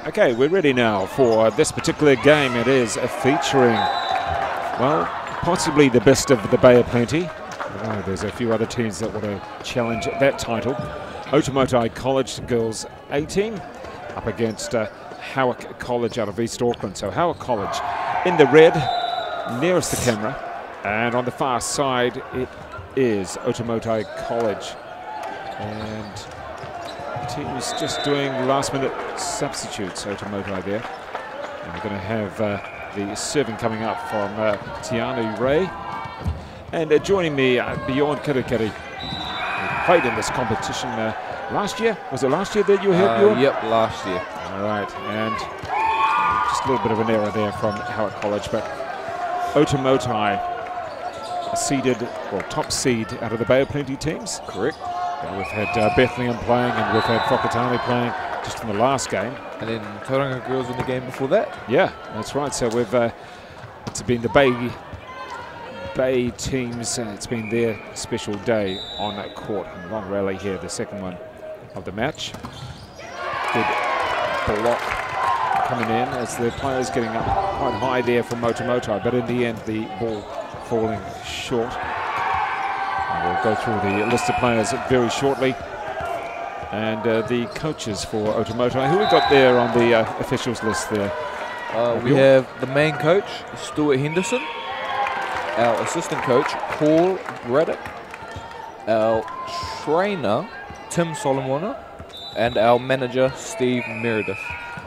Okay, we're ready now for this particular game. It is featuring, well, possibly the best of the Bay of Plenty. There's a few other teams that want to challenge that title. Otumoetai College girls A team up against Howick College out of East Auckland. So Howick College in the red, nearest the camera, and on the far side it is Otumoetai College. And the team's just doing last-minute substitutes, Otumoetai there. And we're going to have the serving coming up from Tianu Ray. And joining me beyond Kirikiri, who played in this competition last year. Was it last year that you were here, Bjorn? Yep, last year. All right, and just a little bit of an error there from Howick College, but Otumoetai seeded, well, top seed out of the Bay of Plenty teams. Correct. And we've had Bethlehem playing, and we've had Whakatane playing just in the last game. And then Tauranga girls in the game before that. Yeah, that's right. So we've it's been the Bay teams. It's been their special day on that court. And long rally here, the second one of the match. Good block coming in as the players getting up quite high there from Otumoetai, but in the end the ball falling short. And we'll go through the list of players very shortly. And the coaches for Otumoetai. Who we got there on the officials list there? We have the main coach, Stuart Henderson. Our assistant coach, Paul Braddock. Our trainer, Tim Solomona. And our manager, Steve Meredith.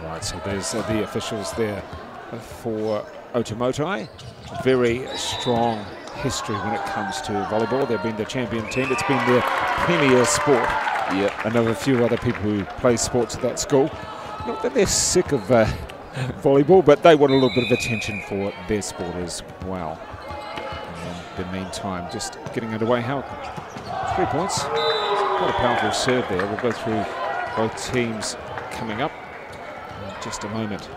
Right, so there's the officials there for Otumoetai. Very strong history when it comes to volleyball. They've been the champion team. It's been their premier sport. Yep. I know a few other people who play sports at that school. Not that they're sick of volleyball, but they want a little bit of attention for their sport as well. In the meantime, just getting underway. How 3 points. Quite a powerful serve there. We'll go through both teams coming up in just a moment.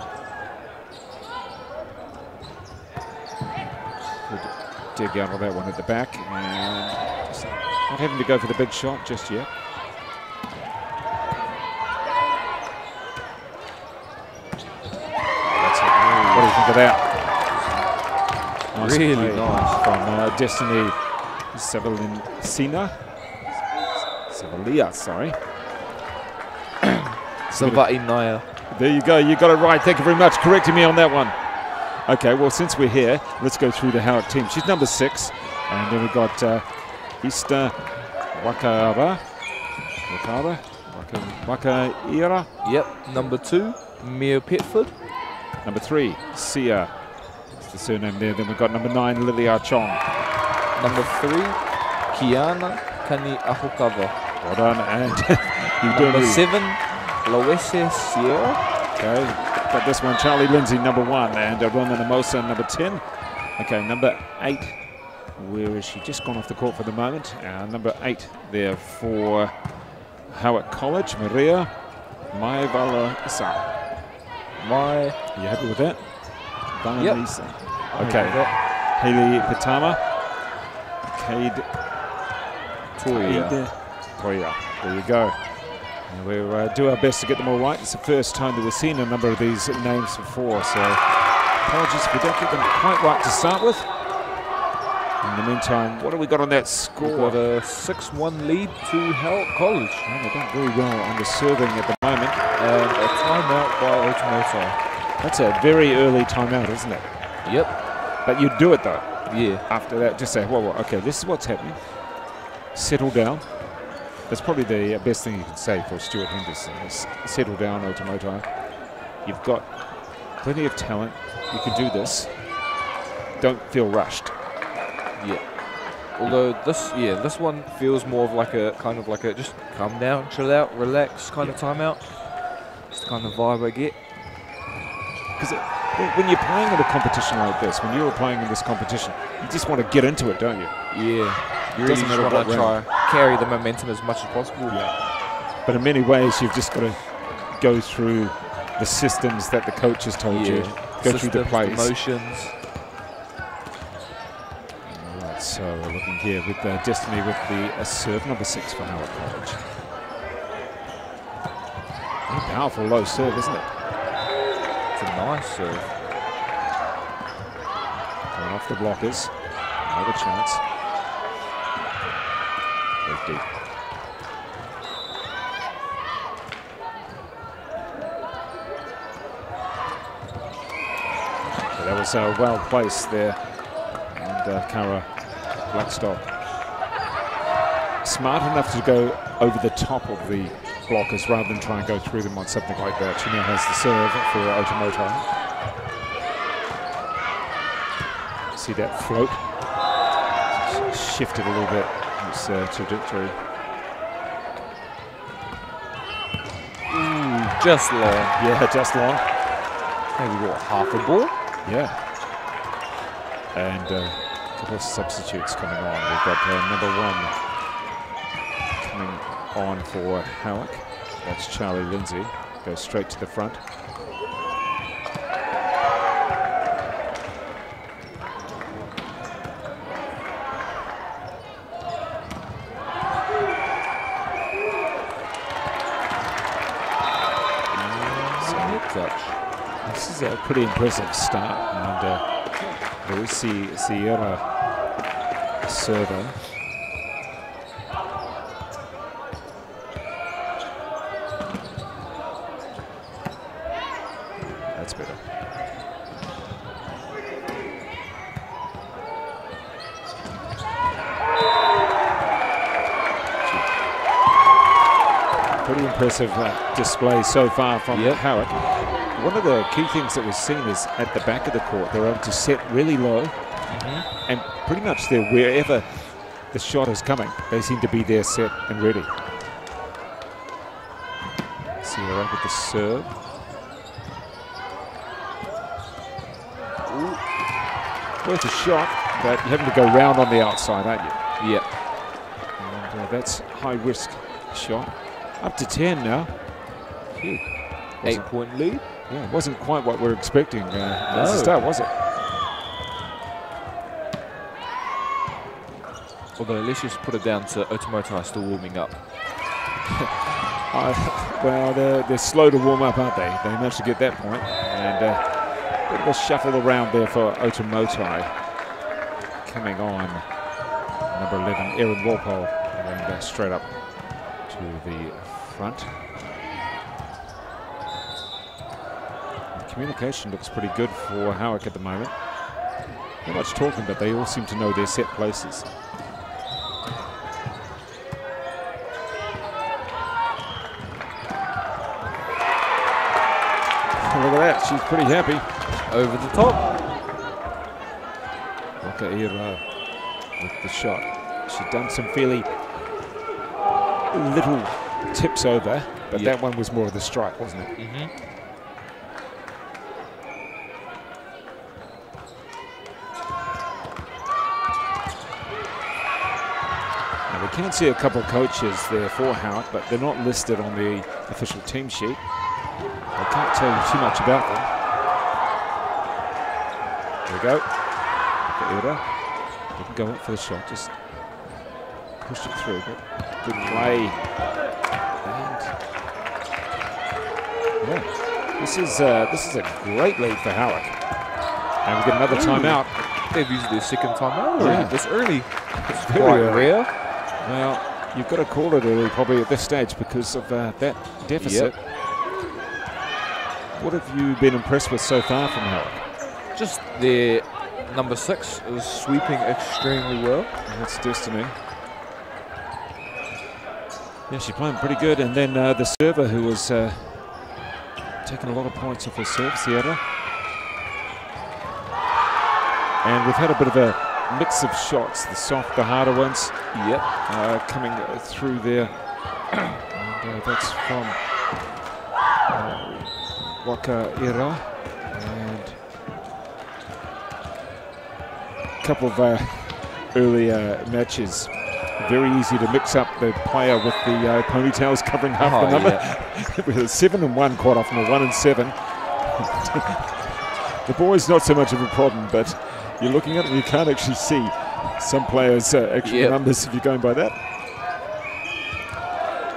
Good dig out of that one at the back, and just not having to go for the big shot just yet. What do you think of that? Nice really play nice. From Destiny Savalia, sorry. Savainaya. There you go, you got it right. Thank you very much correcting me on that one. Okay, well, since we're here, let's go through the Howick team. She's number 6, and then we've got Easter Wakaira. Yep, number 2, Mia Petford. Number 3, Sia. That's the surname there. Then we've got number 9, Lilia Chong. Number 3, Kiana Kani Ahokava. Well done, and you're doing Number 7, Loese Sierra. Okay, got this one, Charlie Lindsay, number 1, and Roma Namosa, number 10. Okay, number 8, where is she? Just gone off the court for the moment. Number 8 there for Howick College, Maria Maivala-Isa. Are you happy with that? Yep. Okay, Hayley Pitama, Cade Toya. There you go. And we'll do our best to get them all right. It's the first time that we've seen a number of these names before, so apologies if we don't get them quite right to start with. In the meantime, what have we got on that score? We've got a 6-1 lead to Howick College. Oh, they've done very well on the serving at the moment. And a timeout by Otumoetai. That's a very early timeout, isn't it? Yep. But you do it though. Yeah. After that, just say, whoa, okay, this is what's happening. Settle down. That's probably the best thing you can say for Stuart Henderson. Is settle down, Otumoetai. You've got plenty of talent. You can do this. Don't feel rushed. Yeah. Although this one feels more of like a kind of like a just calm down, chill out, relax kind of timeout. It's the kind of vibe I get. Because when you're playing in a competition like this, when you're playing in this competition, you just want to get into it, don't you? Yeah. You really just want to try carry the momentum as much as possible. Yeah. But in many ways, you've just got to go through the systems that the coach has told you. Go through the plays. Emotions. All right, so we're looking here with Destiny with the serve, number 6 for Howick College. Very Powerful low serve, isn't it? It's a nice serve. Going off the blockers. Another chance. Very deep. So that was well placed there. And Kara Blackstock smart enough to go over the top of the blockers rather than try and go through them on something like that. She now has the serve for Otumoetai. See that float? Shifted a little bit its trajectory. Just long. Yeah, just long. Maybe what, half a ball? Yeah. And a couple of substitutes coming on. We've got number 1 coming on for Howick. That's Charlie Lindsay. Goes straight to the front. This is a pretty impressive start, and Lucy Sierra server. That's better. Pretty impressive display so far from Howick. One of the key things that we've seen is at the back of the court, they're able to set really low, and pretty much they're wherever the shot is coming, they seem to be there set and ready. Sierra with the serve. Worth a shot, but you're having to go round on the outside, aren't you? Yeah. And that's high risk shot. Up to 10 now. Phew. 8-point lead. Yeah, it wasn't quite what we're expecting at the start, was it? Although let's just put it down to Otumoetai still warming up. Well, they're slow to warm up, aren't they? They managed to get that point. And a bit of a shuffle around there for Otumoetai. Coming on, number 11, Erin Walpole, and straight up to the front. Communication looks pretty good for Howick at the moment. Not much talking, but they all seem to know their set places. Look at that, she's pretty happy. Over the top. Wakaira with the shot. She'd done some fairly little tips over, but that one was more of the strike, wasn't it? We can see a couple of coaches there for Howick, but they're not listed on the official team sheet. I can't tell you too much about them. There we go. Didn't go up for the shot, just pushed it through. But good play. And yeah, this is a great lead for Howick. And we get another timeout. They've used their second timeout Yeah. this early. It's very quite early. rare. Well, you've got to call it early probably at this stage because of that deficit. What have you been impressed with so far from Howick? Just their number 6 is sweeping extremely well. That's Destiny. Yeah, she's playing pretty good. And then the server who was taking a lot of points off her serve, Sierra. And we've had a bit of a mix of shots, the soft, the harder ones. Coming through there. And that's from Wakaira. And a couple of earlier matches. Very easy to mix up the player with the ponytails covering half the number. With a 7 and 1 quite often, a 1 and 7. The boys not so much of a problem, but you're looking at them, you can't actually see some players' actual numbers if you're going by that.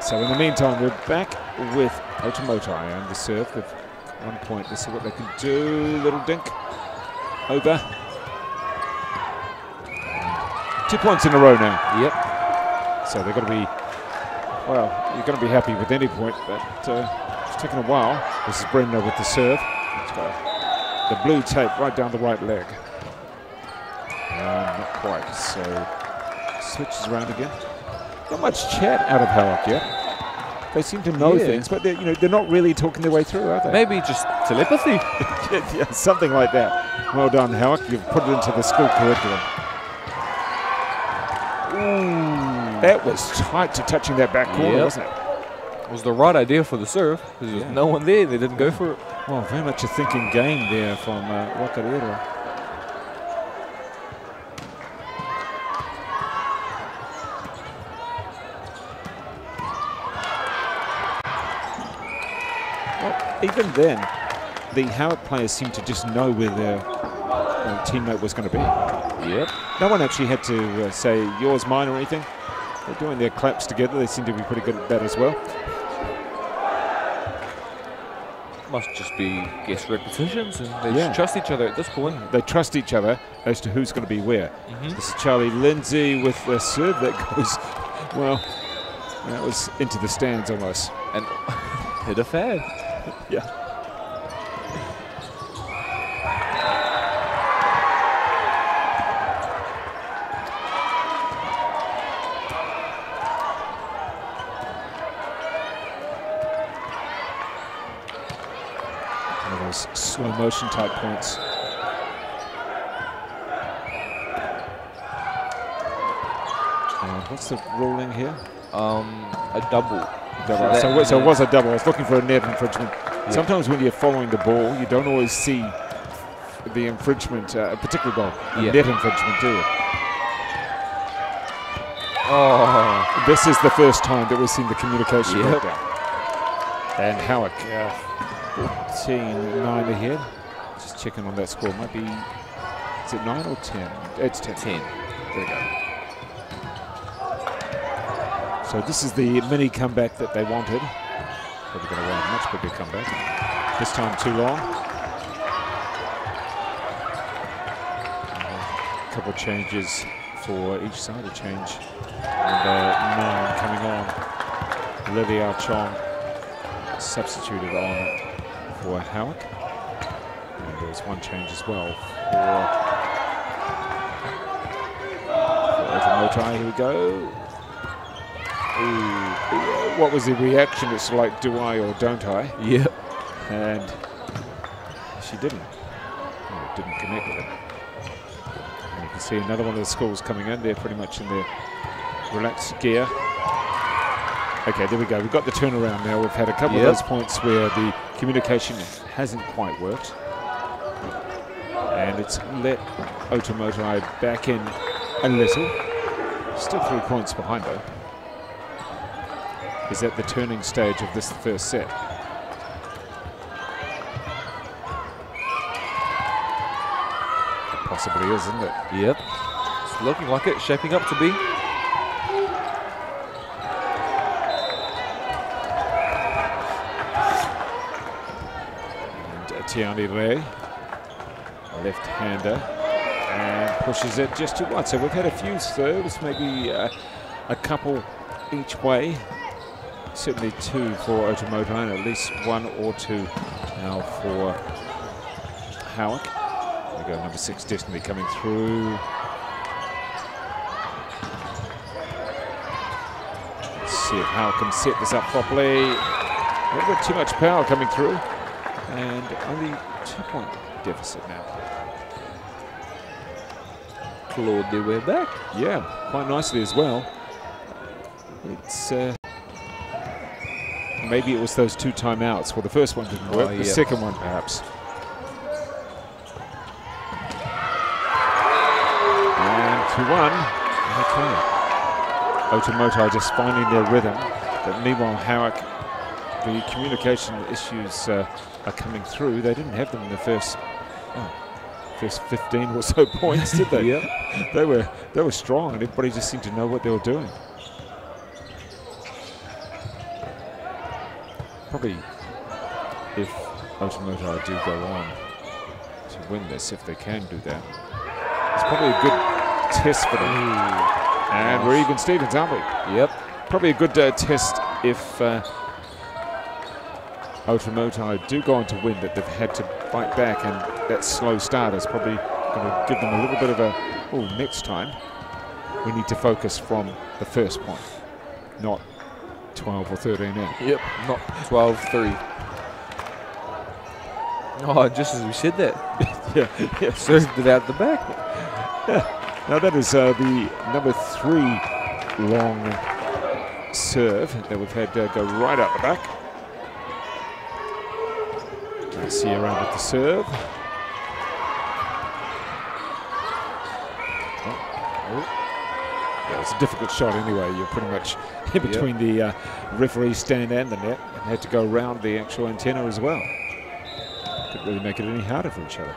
So in the meantime, we're back with Otumoetai on the serve with 1 point. Let's see what they can do. Little dink over. 2 points in a row now. Yep. So they're going to be, well, you're going to be happy with any point, but it's taken a while. This is Brenda with the serve. It's got the blue tape right down the right leg. Not quite. So switches around again. Not much chat out of Howick yet. They seem to know things, but they're not really talking their way through, are they? Maybe just telepathy. Yeah, something like that. Well done, Howick. You've put it into the school curriculum. Ooh. That was tight to touching that back corner, wasn't it? It was the right idea for the serve, because there was no one there. They didn't go for it. Well, very much a thinking game there from Wakarera. Well, even then, the Howick players seemed to just know where their teammate was going to be. Yep. No one actually had to say yours, mine, or anything. They're doing their claps together. They seem to be pretty good at that as well. Must just be guess repetitions, and they just trust each other at this point. They trust each other as to who's going to be where. This is Charlie Lindsay with the serve that goes, well, that was into the stands almost. And hit a fan. Yeah. One of those slow motion type points. And what's the ruling here? A double. So it was a double. I was looking for a net infringement. Yeah. Sometimes when you're following the ball, you don't always see the infringement, a particular goal, net infringement, do you? Oh, this is the first time that we've seen the communication breakdown. And Howick, 14-9 ahead. Just checking on that score. Might be, is it 9 or 10? It's 10. 10. There we go. So this is the mini comeback that they wanted. Probably going to want a much bigger comeback. This time too long. A couple of changes for each side. A change. Number 9 coming on. Lily Chong substituted on for Howick. And there was one change as well for Otumoetai. Here we go. Ooh, what was the reaction? It's like, do I or don't I? Yep. And she didn't. Oh, didn't connect with it. And you can see another one of the schools coming in. They're pretty much in their relaxed gear. Okay, there we go. We've got the turnaround now. We've had a couple of those points where the communication hasn't quite worked. And it's let Otumoetai back in a little. Still 3 points behind though. Is at the turning stage of this first set. It possibly is, isn't it? Yep. It's looking like it, shaping up to be. And Tiani Ray, left-hander, and pushes it just to one. So we've had a few serves, maybe a couple each way. Certainly 2 for Otumoetai, and at least 1 or 2 now for Howick. There we go, number 6 Destiny coming through. Let's see if Howick can set this up properly. A little bit too much power coming through, and only 2-point deficit now. Clawed their way back. Yeah, quite nicely as well. It's maybe it was those 2 timeouts. Well, the first one didn't work, the second one perhaps. And 2-1. Okay. Otumoetai just finding their rhythm. But meanwhile, Howick, the communication issues are coming through. They didn't have them in the first 15 or so points, did they? They were strong, and everybody just seemed to know what they were doing. Probably, if Otumoetai do go on to win this, if they can do that, it's probably a good test for them. And we're even Stevens, aren't we? Yep. Probably a good test if Otumoetai do go on to win, that they've had to fight back, and that slow start is probably going to give them a little bit of a, next time we need to focus from the first point, not 12 or 13 in. Yep, not 12-3. Oh, just as we said that. yeah. Served it out the back. Yeah. Now that is the number 3 long serve that we've had go right out the back. See around with the serve. Yeah, it's a difficult shot anyway. You're pretty much in between the referee stand and the net, and had to go around the actual antenna as well. Couldn't really make it any harder for each other.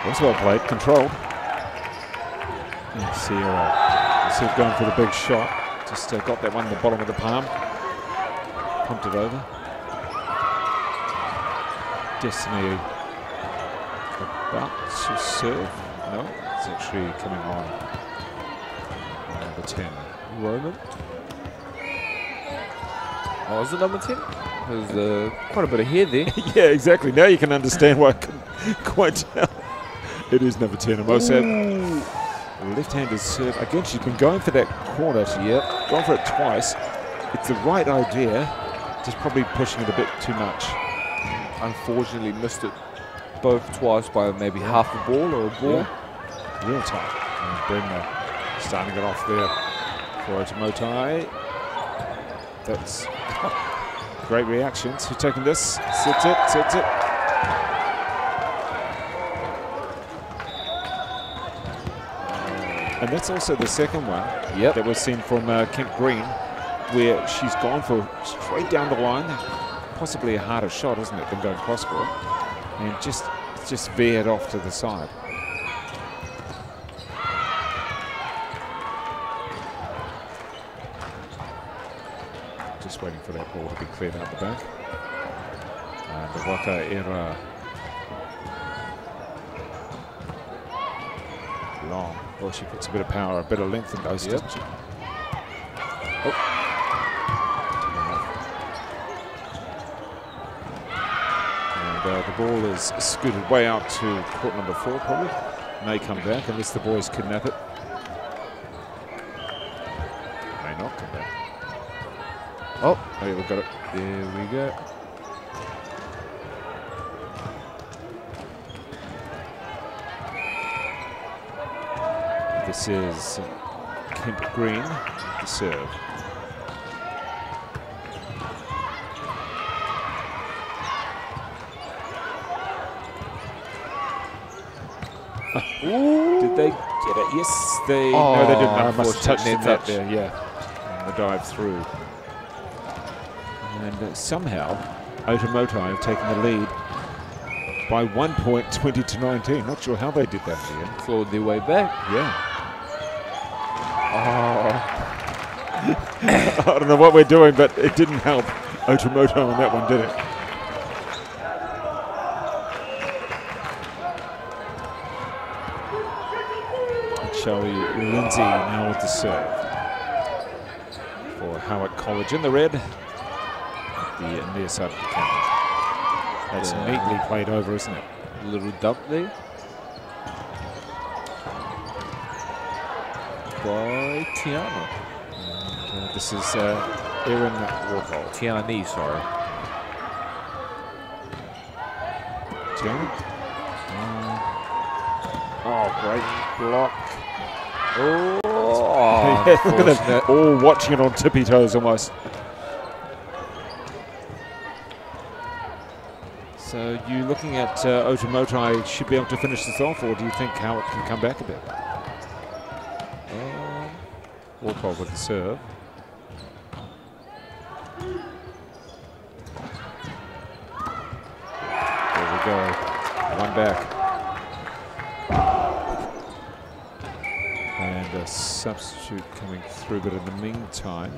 That's well played, controlled. See going for the big shot. Just got that one in the bottom of the palm. Pumped it over. Destiny about to serve. No, it's actually coming on. Number 10. Roman. Oh, is it number 10? There's quite a bit of hair there. Yeah, exactly. Now you can understand why I couldn't quite tell. It is number 10. And most left-handed serve. Again, she's been going for that corner. Gone for it twice. It's the right idea, just probably pushing it a bit too much. Unfortunately, missed it both twice by maybe half a ball or a ball. Yeah. Real tight. And Bremner starting it off there for Otumoetai. That's great reactions. Who's taking this? Sits it, sits it. And that's also the second one that was seen from Kemp Green, where she's gone for straight down the line, possibly a harder shot, isn't it, than going cross-court, and just veered off to the side. Just waiting for that ball to be cleared out the back. And the Waka era long. Well, she puts a bit of power, a bit of length in those, doesn't she? And the ball is scooted way out to court number 4, probably. May come back unless the boys kidnap it. May not come back. Oh, yeah, we've got it. There we go. This is Kemp Green, the serve. Did they get it? Yes, they. No, they didn't. I must have touched the net there. Yeah, and the dive through. And somehow, Otumoetai have taken the lead by 1 point, 20-19. Not sure how they did that in the end. Clawed their way back. Yeah. I don't know what we're doing, but it didn't help Otumoetai on that one, did it? Charlie Lindsay now with the serve for Howick College in the red, the near side of the camera. That's neatly played over, isn't it? A little dump there by Tiana. And, this is Erin Warhol. Tiani, sorry. Tiana? Oh, great block. Oh, yeah, look at them, all watching it on tippy toes almost. So you looking at Otumoetai should be able to finish this off, or do you think Howick can come back a bit? Walpole with the serve. There we go. One back. a substitute coming through, but in the meantime,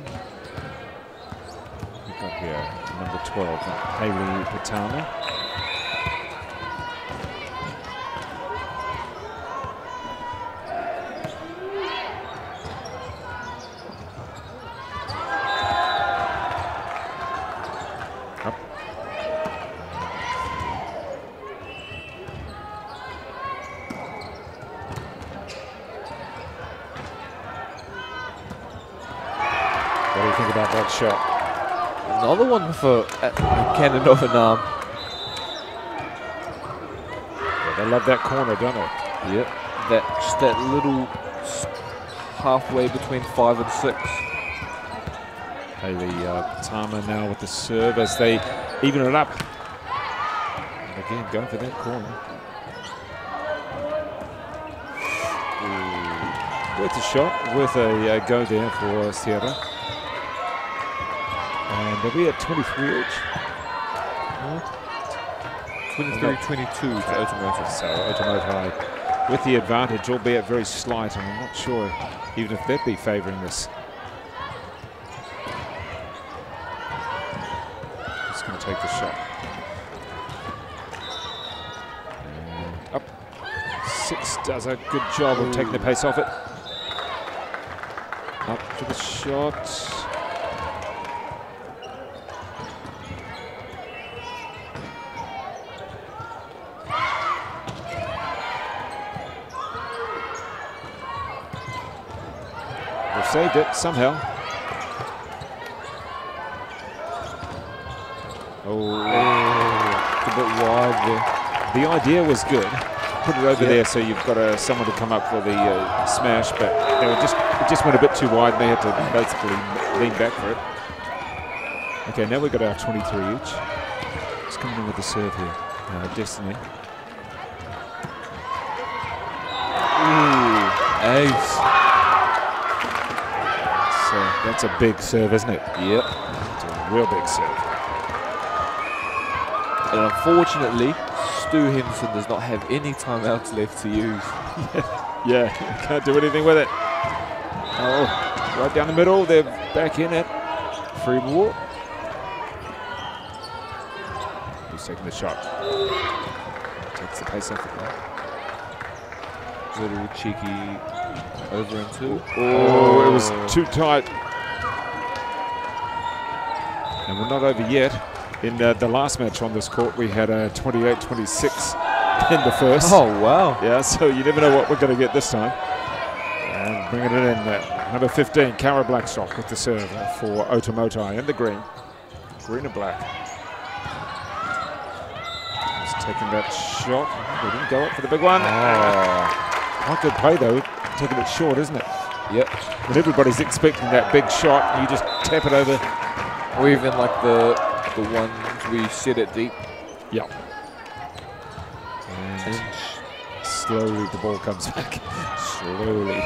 we've got here number 12, Hayley Patana. What do you think about that shot? Another one for cannon of an arm. Yeah, they love that corner, don't they? Yep. Just that little halfway between 5 and 6. Hayley Tama now with the serve as they even it up. And again, going for that corner. Ooh. Worth a shot, worth a go there for Sierra. And are we at 23 each? 23-22 to Otumoetai. So Otumoetai with the advantage, albeit very slight, and I'm not sure even if they'd be favouring this. Just going to take the shot. And up. 6 does a good job of taking the pace off it. Up for the shot. They've saved it somehow. Oh, a bit wide there. The idea was good. Put it over there so you've got someone to come up for the smash, but they were it just went a bit too wide and they had to basically lean back for it. Okay, now we've got our 23 each. It's coming in with the serve here. Destiny. Ooh, ace. That's a big serve, isn't it? Yep. It's a real big serve. And unfortunately, Stu Henderson does not have any timeouts left to use. Yeah, can't do anything with it. Oh, right down the middle, they're back in it. Free ball. Who's taking the shot? Takes the pace off it. Little cheeky over and 2. Oh, it was too tight. And we're not over yet. In the last match on this court, we had a 28-26 in the first. Oh, wow. Yeah, so you never know what we're going to get this time. And bringing it in, number 15, Cara Blackstock with the serve for Otumoetai in the green. Green and black. Just taking that shot. They didn't go up for the big one. Oh. Quite good play, though. Taking it short, isn't it? Yep. When everybody's expecting that big shot, you just tap it over. Or even like the ones we set it deep. Yeah. And slowly the ball comes back. Slowly.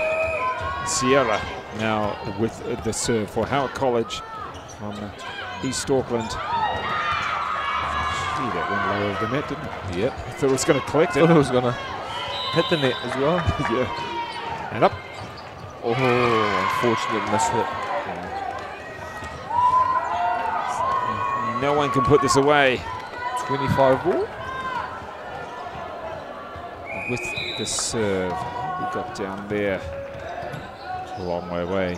Sierra now with the serve for Howick College from East Auckland. Gee, that went low of the net, didn't it? Yep. I thought it was going to collect it. Thought it was going to hit the net as well. Yeah. And up. Oh, unfortunate miss hit. No one can put this away. 25 ball. With the serve. We got down there. A long way away.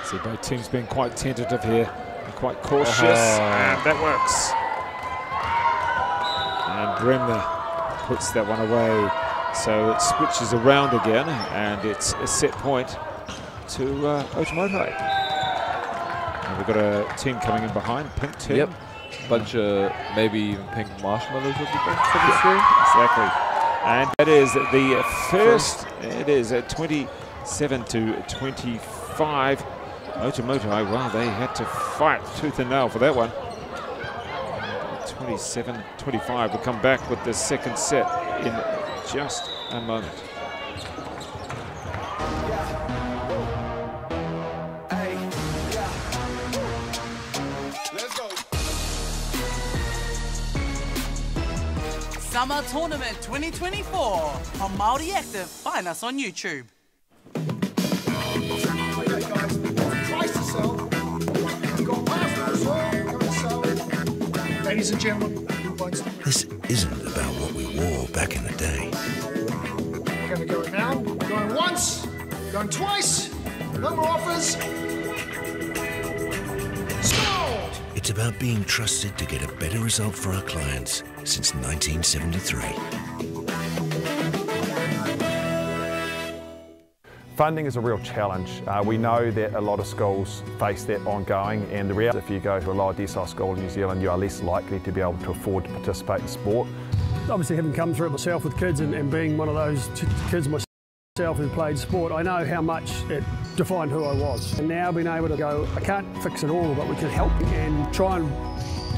See, both teams being quite tentative here and quite cautious. And that works. And Bremner puts that one away. So it switches around again, and it's a set point to Otumoetai. And we've got a team coming in behind, pink team. Yep. Bunch of maybe even pink marshmallows of the Exactly. And that is the first. It is at 27-25. Otumoetai, wow, they had to fight tooth and nail for that one. 27-25. We'll come back with the second set in just a moment. Hey. Summer Tournament 2024 on Māori Active. Find us on YouTube. Ladies and gentlemen, this isn't about what we wore back in the day. we're going to go now. Going once, going twice, no more offers. Scored! It's about being trusted to get a better result for our clients since 1973. Funding is a real challenge. We know that a lot of schools face that ongoing, and the reality, if you go to a lower decile school in New Zealand, you are less likely to be able to afford to participate in sport. Obviously, having come through it myself with kids and being one of those kids myself who played sport, I know how much it defined who I was. And now being able to go, I can't fix it all, but we can help and try and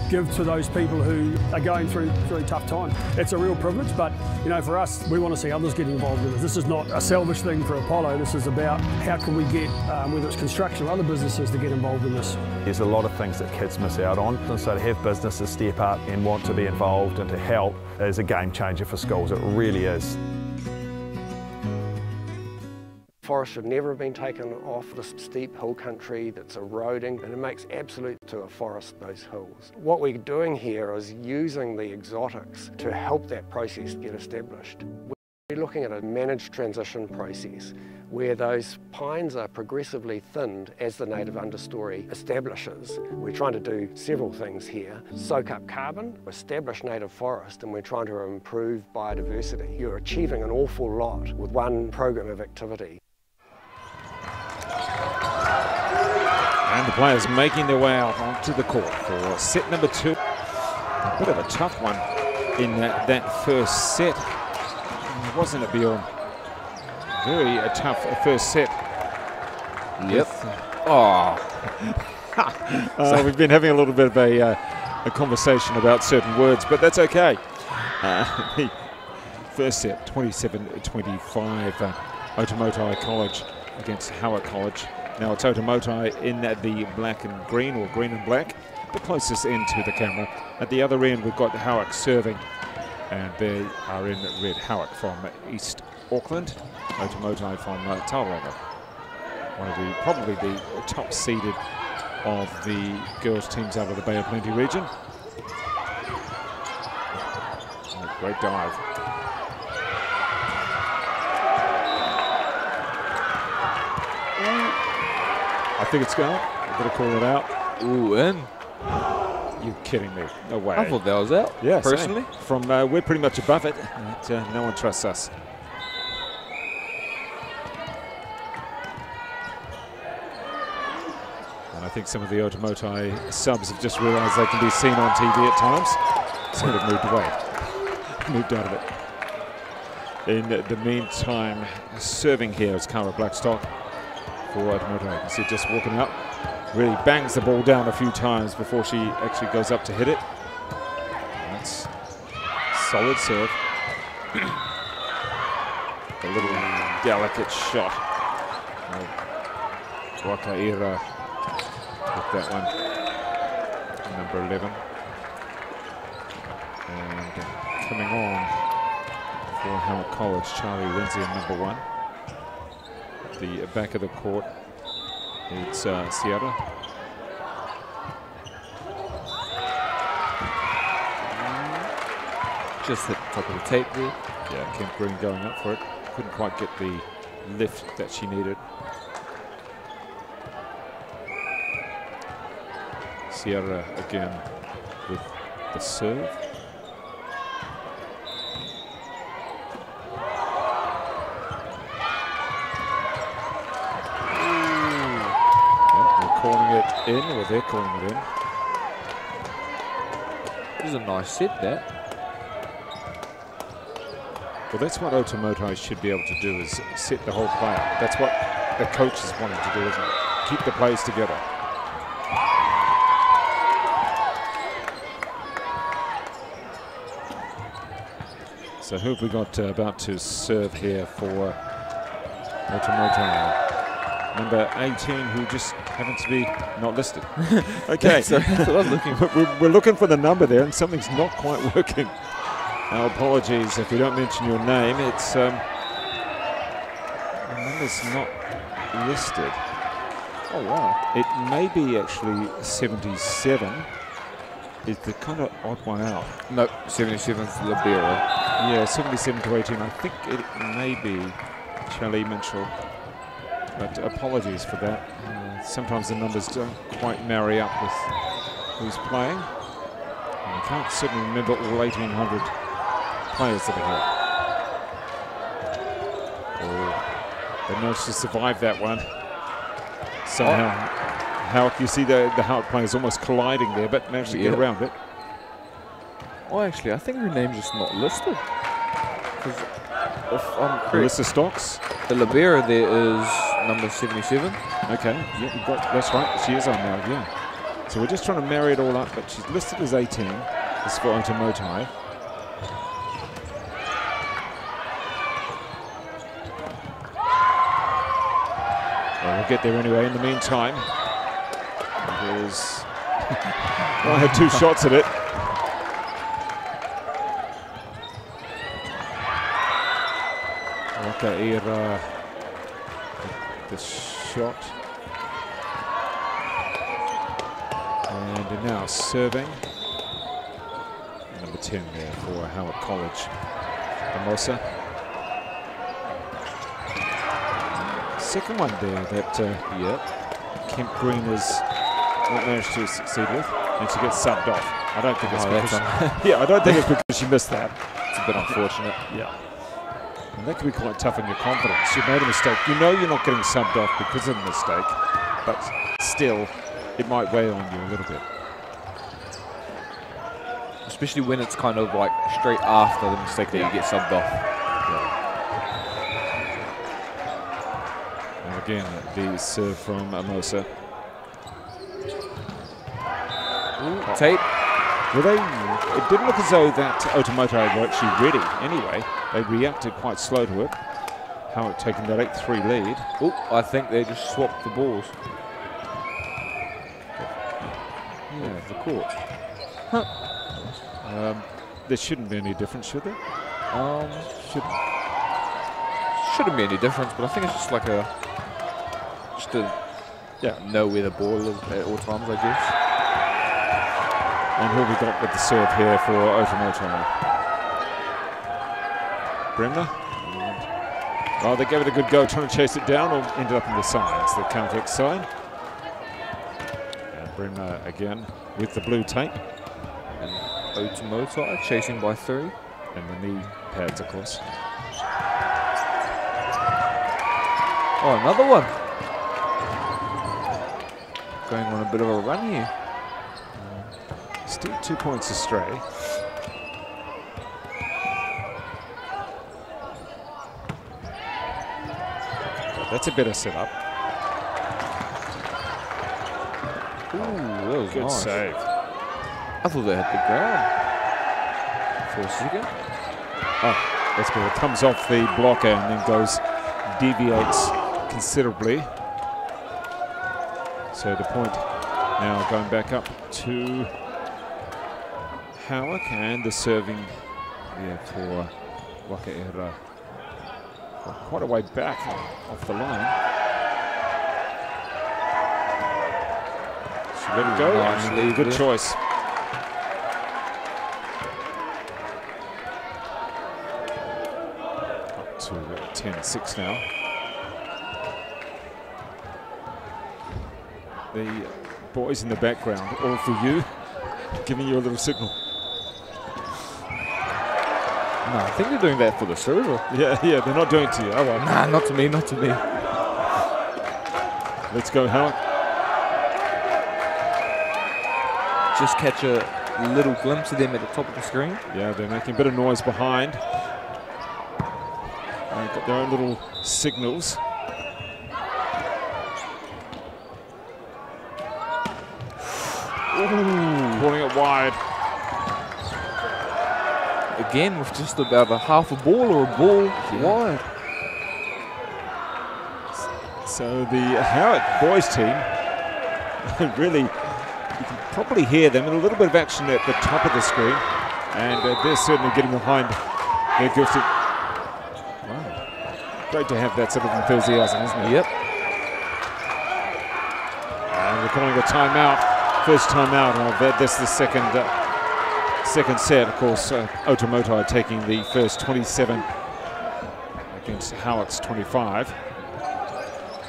give to those people who are going through tough times. It's a real privilege, but you know, for us, we want to see others get involved in this. This is not a selfish thing for Apollo. This is about how can we get, whether it's construction or other businesses, to get involved in this. There's a lot of things that kids miss out on, and so to have businesses step up and want to be involved and to help is a game changer for schools. It really is. Forest should never have been taken off this steep hill country that's eroding, and it makes absolute to a forest, those hills. What we're doing here is using the exotics to help that process get established. We're looking at a managed transition process where those pines are progressively thinned as the native understory establishes. We're trying to do several things here. Soak up carbon, establish native forest, and we're trying to improve biodiversity. You're achieving an awful lot with one program of activity. And the players making their way out onto the court for set number 2. A bit of a tough one in that first set, wasn't it, Bjorn? Very tough first set. Yep. Oh. We've been having a little bit of a conversation about certain words, but that's okay. The first set, 27-25, Otumoetai College against Howick College. Now it's Otumoetai in the black and green, or green and black, the closest end to the camera. At the other end, we've got Howick serving, and they are in red. Howick from East Auckland, Otumoetai from Tauranga. One of probably the top seeded of the girls' teams out of the Bay of Plenty region. Oh, great dive. I think it's going. I'm going to call it out. Ooh, in. You're kidding me. No way. I thought that was out, yeah, personally. Same. From we're pretty much above it, but no one trusts us. And I think some of the Otumoetai subs have just realised they can be seen on TV at times, so they've moved away, moved out of it. In the meantime, serving here is Cara Blackstock for Otumoetai. You can see just walking up, really bangs the ball down a few times before she actually goes up to hit it. That's solid serve. A little delicate shot. Wakaira with that one, number 11. And coming on for Howick College, Charlie Lindsay in number 1. The back of the court, it's Sierra. Just hit the top of the tape there. Yeah, Kent Green going up for it. Couldn't quite get the lift that she needed. Sierra again with the serve. In, or they're calling it in. This is a nice set, that. Well, that's what Otumoetai should be able to do, is set the whole play up. That's what the coaches wanted to do, isn't it? Keep the plays together. So who have we got about to serve here for Otumoetai? Number 18, who just happens to be not listed. Okay, so that's what I was looking for. We're looking for the number there, and something's not quite working. Our apologies if we don't mention your name. It's the number's not listed. Oh wow! It may be actually 77. It's the kind of odd one out. No, 77's Libero. Yeah, 77 to 18. I think it may be Charlie Mitchell. But apologies for that. Sometimes the numbers don't quite marry up with who's playing. And I can't certainly remember all 1,800 players that are here. Oh, they managed to survive that one. Somehow, Howick, you see the Howick players almost colliding there, but managed to get around it. Oh, actually, I think her name's just not listed. Because if I'm correct, Melissa Stocks. the libero there is number 77. Okay, yeah, you've got, that's right. She is on now, yeah. So we're just trying to marry it all up, but she's listed as 18. This is for Otumoetai. Well, we'll get there anyway. In the meantime, there's well, I had 2 shots at it. Wakaira, the shot. And now serving. Number 10 there for Howard College. Hermosa. Second one there that Kemp Green has not managed to succeed with, and she gets subbed off. I don't think it's because I don't think it's because she missed that. It's a bit unfortunate. Yeah. And that can be quite tough on your confidence. You made a mistake. You know you're not getting subbed off because of the mistake, but still, it might weigh on you a little bit. Especially when it's kind of like straight after the mistake that you get subbed off. And again, the serve from Hermosa. Tape. Well, it didn't look as though that Otumoetai were actually ready anyway. They reacted quite slow to it. Howick taking that 8-3 lead. Oh, I think they just swapped the balls. Yeah, the court. There shouldn't be any difference, should there? Shouldn't be any difference, but I think it's just like a know where the ball is at all times, I guess. And who have we got with the serve here for Otumoetai? Bremner. Oh, they gave it a good go trying to chase it down, or ended up in the sides, the counter side. And Bremner again with the blue tape. And Otumoetai chasing by 3. And the knee pads, of course. Oh, another one. Going on a bit of a run here. Still 2 points astray. That's a better setup. Ooh, that was Good nice. save. I thought they hit the ground for a second. Oh, that's good. It comes off the blocker and then deviates considerably. So the point now going back up to Howick, and the serving for Wakaira. Quite a way back off the line. She let it go. Nice lead Good there. choice. Up to 10-6 now. The boys in the background, all for you, giving you a little signal. No, I think they're doing that for the server. Yeah, they're not doing it to you. Oh, well. Nah, not to me, not to me. Let's go, Howick. Just catch a little glimpse of them at the top of the screen. Yeah, they're making a bit of noise behind. They've got their own little signals. Ooh, pulling it wide. Again, with just about a half a ball or a ball wide. So the Howick boys team, really, you can probably hear them in a little bit of action at the top of the screen. And they're certainly getting behind their gifted. Wow. Great to have that sort of enthusiasm, isn't it? Yep. And we're calling a timeout. First timeout of this is the second set. Of course, Otumoetai taking the first 27 against Howick's 25.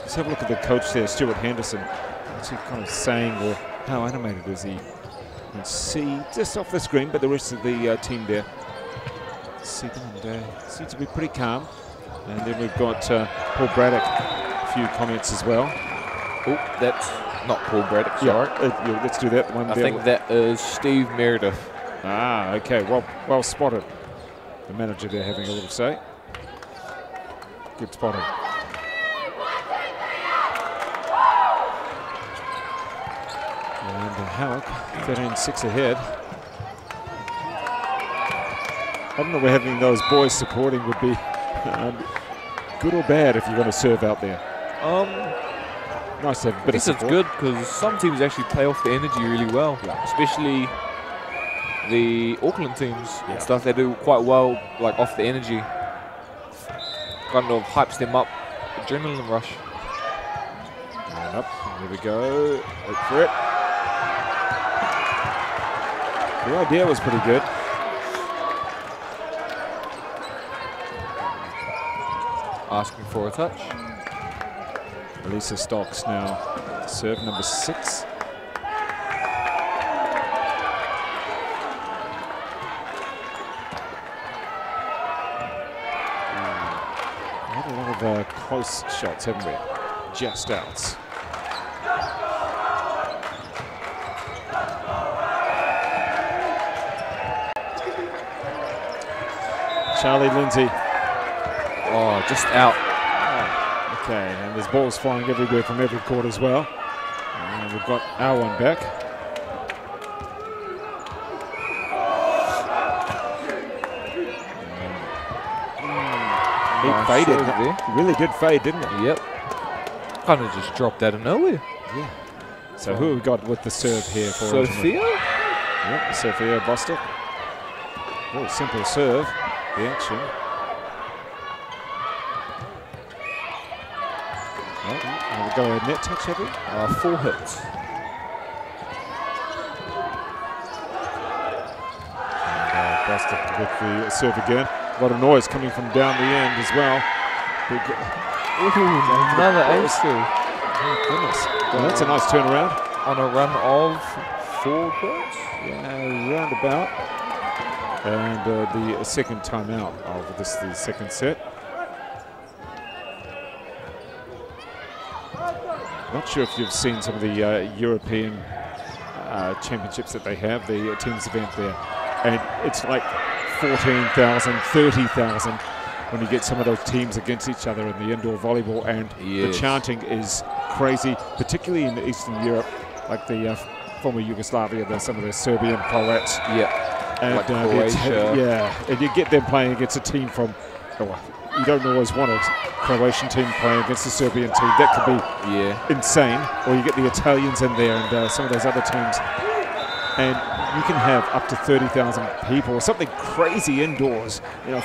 Let's have a look at the coach there, Stuart Henderson. What's he kind of saying, or how animated is he? You can see just off the screen, but the rest of the team there see them and seem to be pretty calm. And then we've got Paul Braddock, a few comments as well. Oh, that's not Paul Braddock, sorry. Yeah, let's do that one. I think that is Steve Meredith. Ah, okay, well spotted. The manager there having a little say. Good spotting. And Howick 13-6 ahead. I don't know whether having those boys supporting would be good or bad if you're going to serve out there. Nice to have a bit of support. It's good because some teams actually play off the energy really well, especially the Auckland teams and stuff. They do quite well, like off the energy. Kind of hypes them up. Adrenaline rush. And up. Here we go. Look for it. The idea was pretty good. Asking for a touch. Elisa Stocks now serve number 6. Had a lot of close shots, haven't we? Just outs. Charlie Lindsay. Oh, just out. Okay, and there's balls flying everywhere from every court as well. And we've got our one back. It faded. It really did fade, didn't it? Yep. Kind of just dropped out of nowhere. Yeah. So who have we got with the serve here for Sophia? Yep, Sophia Bostock. Very simple serve. The action. We've got a net touch, have we? 4 hits. And Bostock with the serve again. A lot of noise coming from down the end as well. Another ace too. Oh, goodness. Well, that's a nice turnaround. On a run of 4 points? Yeah, roundabout. And the second timeout of the second set. Not sure if you've seen some of the European championships that they have, the teams event there. And it's like 14,000, 30,000 when you get some of those teams against each other in the indoor volleyball. And the chanting is crazy, particularly in Eastern Europe, like the former Yugoslavia, some of the Serbian, Croats. Yeah. And like Croatia. And you get them playing against a team from, you don't always want a Croatian team playing against a Serbian team. That could be insane. Or you get the Italians in there and some of those other teams. And you can have up to 30,000 people or something crazy indoors.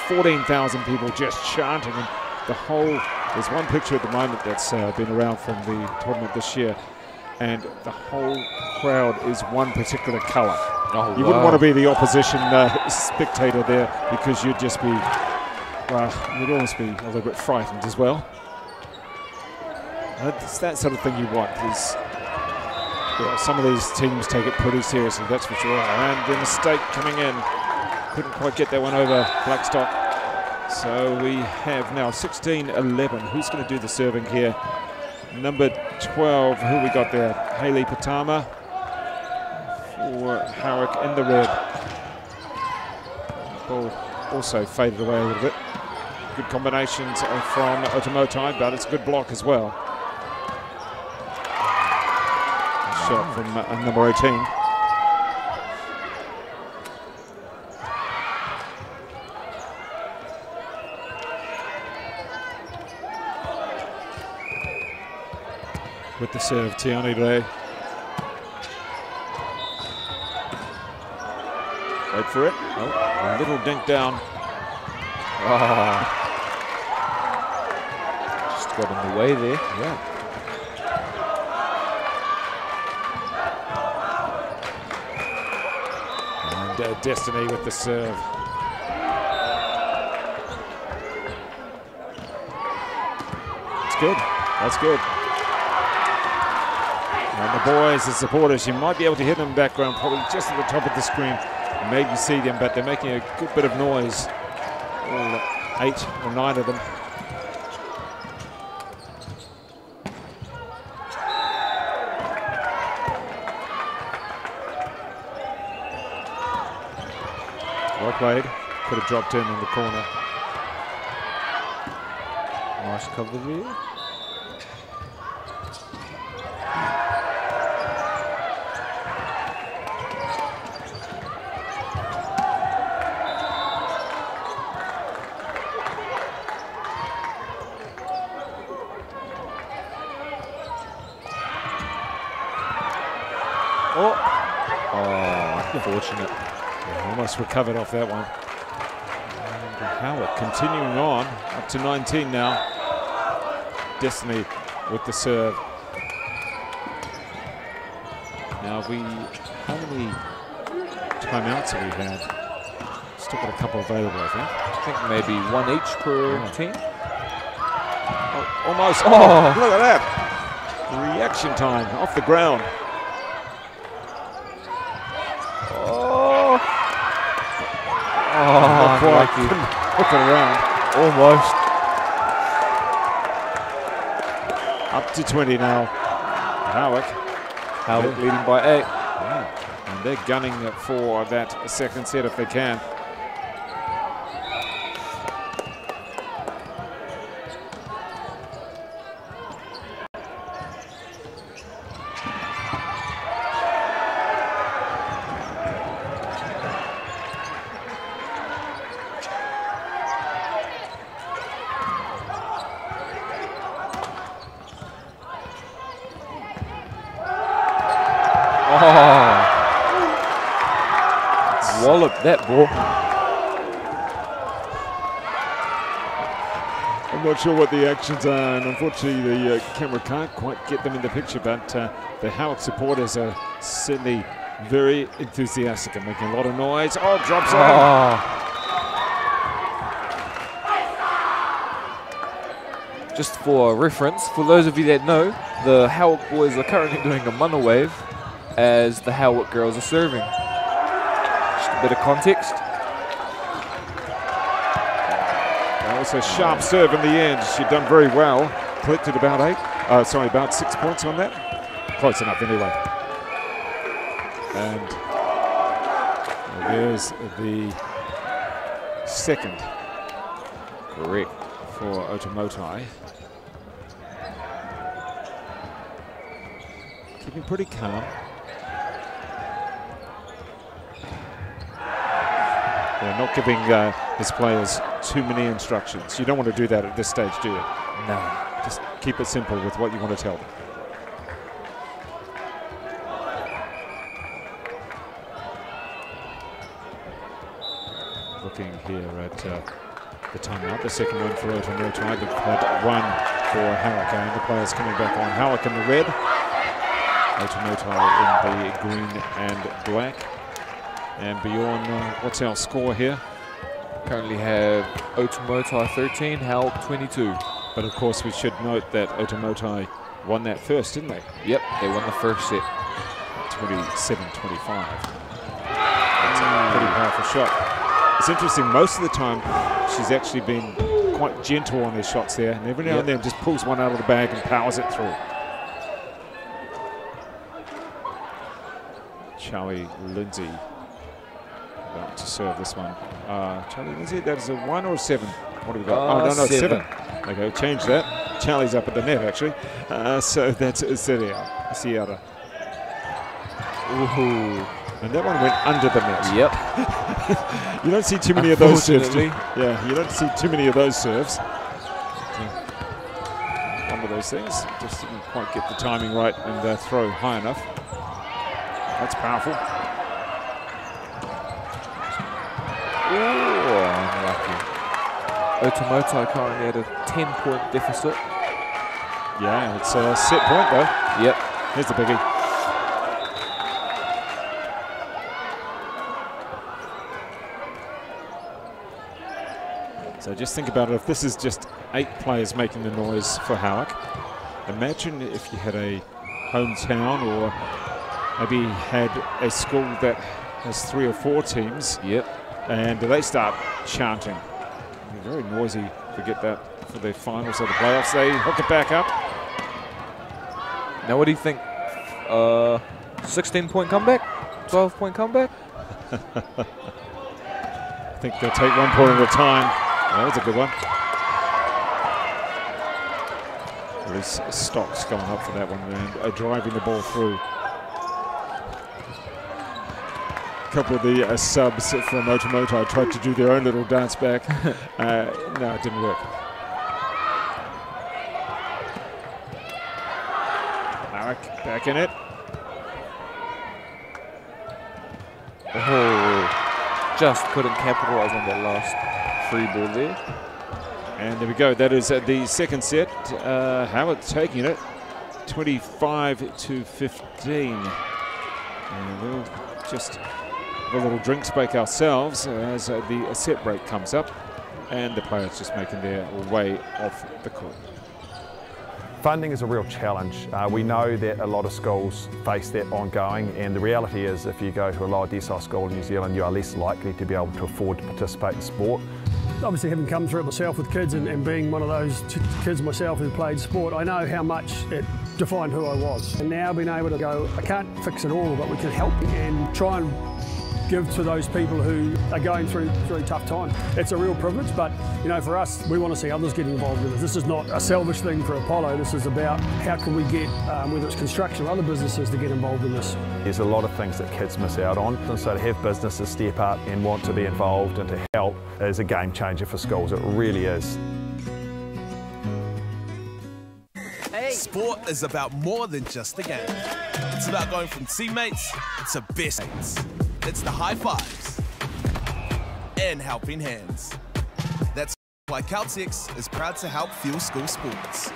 14,000 people just chanting. And the whole, there's one picture at the moment that's been around from the tournament this year. And the whole crowd is one particular colour. Oh, you wouldn't want to be the opposition spectator there because you'd just be, well, you'd almost be a little bit frightened as well. It's that sort of thing you want. Some of these teams take it pretty seriously, that's for sure. And the mistake coming in. Couldn't quite get that one over Blackstock. So we have now 16-11. Who's going to do the serving here? Number 12, who we got there? Hayley Patama for Howick in the red. Ball also faded away a little bit. Good combinations from Otumoetai, but it's a good block as well. Shot from number 18. With the serve, Tiani Ray. Wait for it. Oh, a little dink down. Oh. Just got in the way there. Yeah. And Destiny with the serve. It's good. That's good. And the boys, the supporters, you might be able to hear them in the background, probably just at the top of the screen. Maybe see them, but they're making a good bit of noise. All 8 or 9 of them. Well played. Could have dropped in the corner. Nice cover there. Unfortunate. Yeah, almost recovered off that one. And Howick continuing on, up to 19 now. Destiny with the serve. Now how many timeouts have we had? Still got a couple available, I think. I think maybe 1 each per team. Oh, almost. Oh, look at that. Reaction time off the ground. Oh, quite. Hook it around. Almost. Up to 20 now. Howick leading by 8. Yeah. And they're gunning for that second set if they can. Wallop that ball. I'm not sure what the actions are, and unfortunately the camera can't quite get them in the picture, but the Howick supporters are certainly very enthusiastic and making a lot of noise. Oh, drops on. Just for reference, for those of you that know, the Howick boys are currently doing a mana wave as the Howick girls are serving. Bit of context. That was a sharp serve in the end. She'd done very well. Collected about about 6 points on that. Close enough anyway. And there's the second. Correct for Otumoetai. Keeping pretty calm. They're not giving his players too many instructions. You don't want to do that at this stage, do you? No. Just keep it simple with what you want to tell them. Looking here at the timeout, the second one for Otumoetai. They've had one for Howick, and the players coming back on. Howick in the red, Otumoetai in the green and black. And Bjorn, what's our score here? Currently have Otumoetai 13, Howick 22. But of course we should note that Otumoetai won that first, didn't they? Yep, they won the first set. 27-25. That's a pretty powerful shot. It's interesting, most of the time she's actually been quite gentle on her shots there, and every now and then just pulls one out of the bag and powers it through. Charlie Lindsay about to serve this one. Charlie Lindsay, that is a 1 or a 7? What do we got? Oh, no, 7. Okay, change that. Charlie's up at the net, actually. So that's Ciara. Ooh. And that one went under the net. Yep. You don't see too many of those serves. Yeah, you don't see too many of those serves. One of those things. Just didn't quite get the timing right and throw high enough. That's powerful. unlucky. Otumoetai currently at a 10-point deficit. Yeah, it's a set point though. Yep. Here's the biggie. So just think about it, if this is just 8 players making the noise for Howick, imagine if you had a hometown or maybe had a school that has 3 or 4 teams. Yep. And they start chanting. They're very noisy, forget that, for the finals of the playoffs. They hook it back up. Now what do you think? 16-point comeback? 12-point comeback? I think they'll take 1 point at a time. That was a good one. At least Stocks going up for that one and driving the ball through. A couple of the subs from Otumoetai tried to do their own little dance back. No, it didn't work. Howick back in it. Oh, just couldn't capitalize on that last free ball there. And there we go. That is the second set. Howick taking it 25-15. And we'll just have a little drinks break ourselves as the set break comes up. And the players just making their way off the court. Funding is a real challenge. We know that a lot of schools face that ongoing, and the reality is if you go to a lower decile school in New Zealand, you are less likely to be able to afford to participate in sport. Obviously, having come through it myself with kids and being one of those kids myself who played sport, I know how much it defined who I was. And now being able to go, I can't fix it all, but we can help and try and give to those people who are going through a tough time. It's a real privilege, but you know, for us, we want to see others get involved with it. This is not a selfish thing for Apollo. This is about how can we get, whether it's construction or other businesses, to get involved in this. There's a lot of things that kids miss out on, and so to have businesses step up and want to be involved and to help is a game changer for schools. It really is. Sport is about more than just a game. It's about going from teammates to best mates. It's the high fives and helping hands. That's why Caltex is proud to help fuel school sports.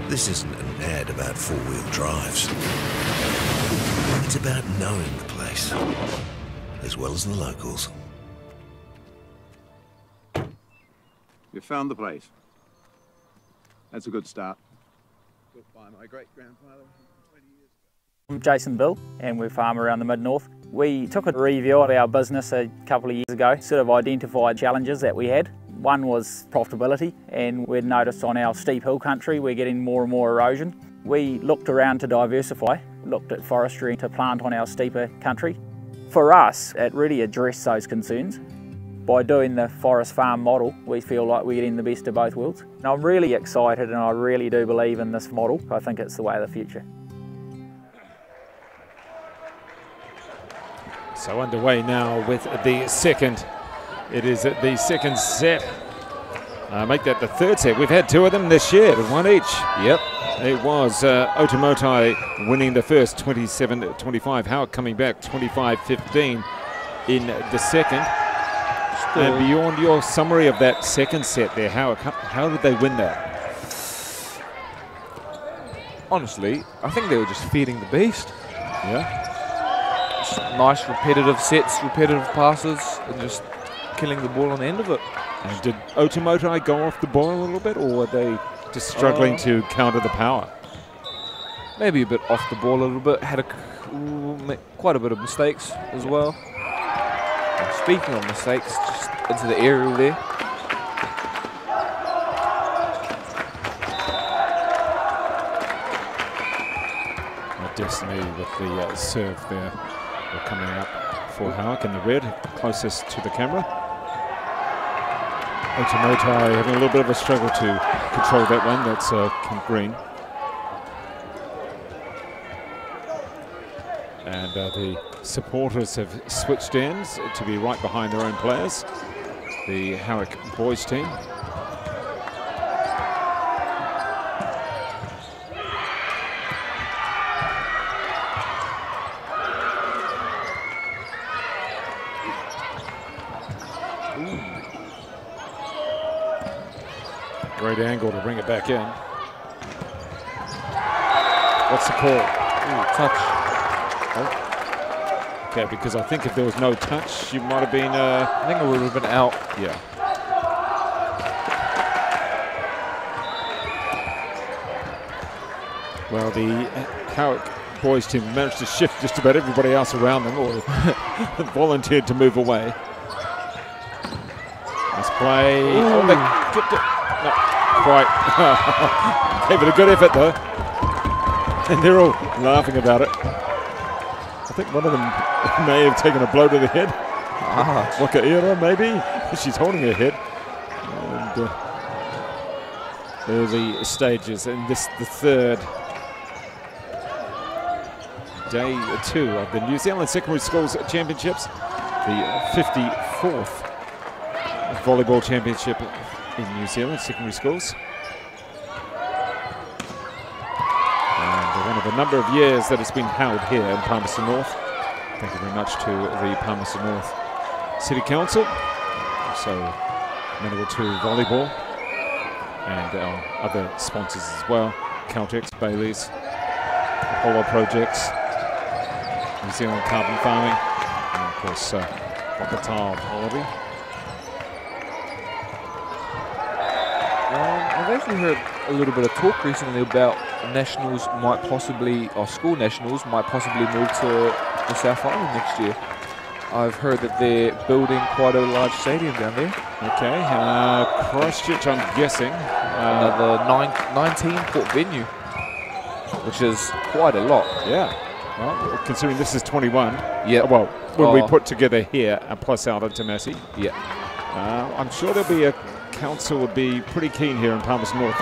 This isn't an ad about four-wheel drives. It's about knowing the place, as well as the locals. You found the place. That's a good start. Built by my great-grandfather 20 years ago. I'm Jason Bill, and we farm around the Mid-North. We took a review of our business a couple of years ago, sort of identified challenges that we had. One was profitability, and we'd noticed on our steep hill country we're getting more and more erosion. We looked around to diversify, looked at forestry to plant on our steeper country. For us, it really addressed those concerns. By doing the forest farm model, we feel like we're getting the best of both worlds. And I'm really excited, and I really do believe in this model. I think it's the way of the future. So underway now with the second. It is the second set. Make that the third set. We've had 2 of them this year, one each. Yep. It was Otumoetai winning the first 27-25. Howick coming back 25-15 in the second. And beyond your summary of that second set there, Howick, how did they win that? Honestly, I think they were just feeding the beast. Yeah. Just nice repetitive sets, repetitive passes, and just killing the ball on the end of it. And did Otumoetai go off the ball a little bit, or were they just struggling to counter the power? Maybe a bit off the ball a little bit. Had quite a bit of mistakes as well. And speaking of mistakes, just into the aerial there. Destiny with the serve there. We're coming up for Howick in the red, closest to the camera. Otumoetai having a little bit of a struggle to control that one. That's Kent Green. And the supporters have switched ends to be right behind their own players. The Howick boys team. Great angle to bring it back in. What's the call? Ooh, touch. Oh. Okay, because I think if there was no touch, you might have been... I think it would have been out. Yeah. Well, the Howick boys team managed to shift just about everybody else around them, or volunteered to move away. Nice play. Oh, they kept it. Not quite. Gave it a good effort, though. And they're all laughing about it. I think one of them may have taken a blow to the head. Wakaira, maybe? She's holding her head. And early stages, and this the third day 2 of the New Zealand Secondary Schools Championships, the 54th Volleyball Championship in New Zealand Secondary Schools. And one of a number of years that it's been held here in Palmerston North. Thank you very much to the Palmerston North City Council, also Manawatu Volleyball, and our other sponsors as well, Caltex, Bailey's, Apollo Projects, New Zealand Carbon Farming, and of course Otumoetai Holiday. I've actually heard a little bit of talk recently about nationals might possibly, or school nationals might possibly move to the South Island next year. I've heard that they're building quite a large stadium down there. Okay, Christchurch, I'm guessing. Another 19-port venue, which is quite a lot. Yeah. Well, considering this is 21. Yeah. Well, when we put together here and plus out into Massey. Yeah. I'm sure there'll be a council would be pretty keen here in Palmerston North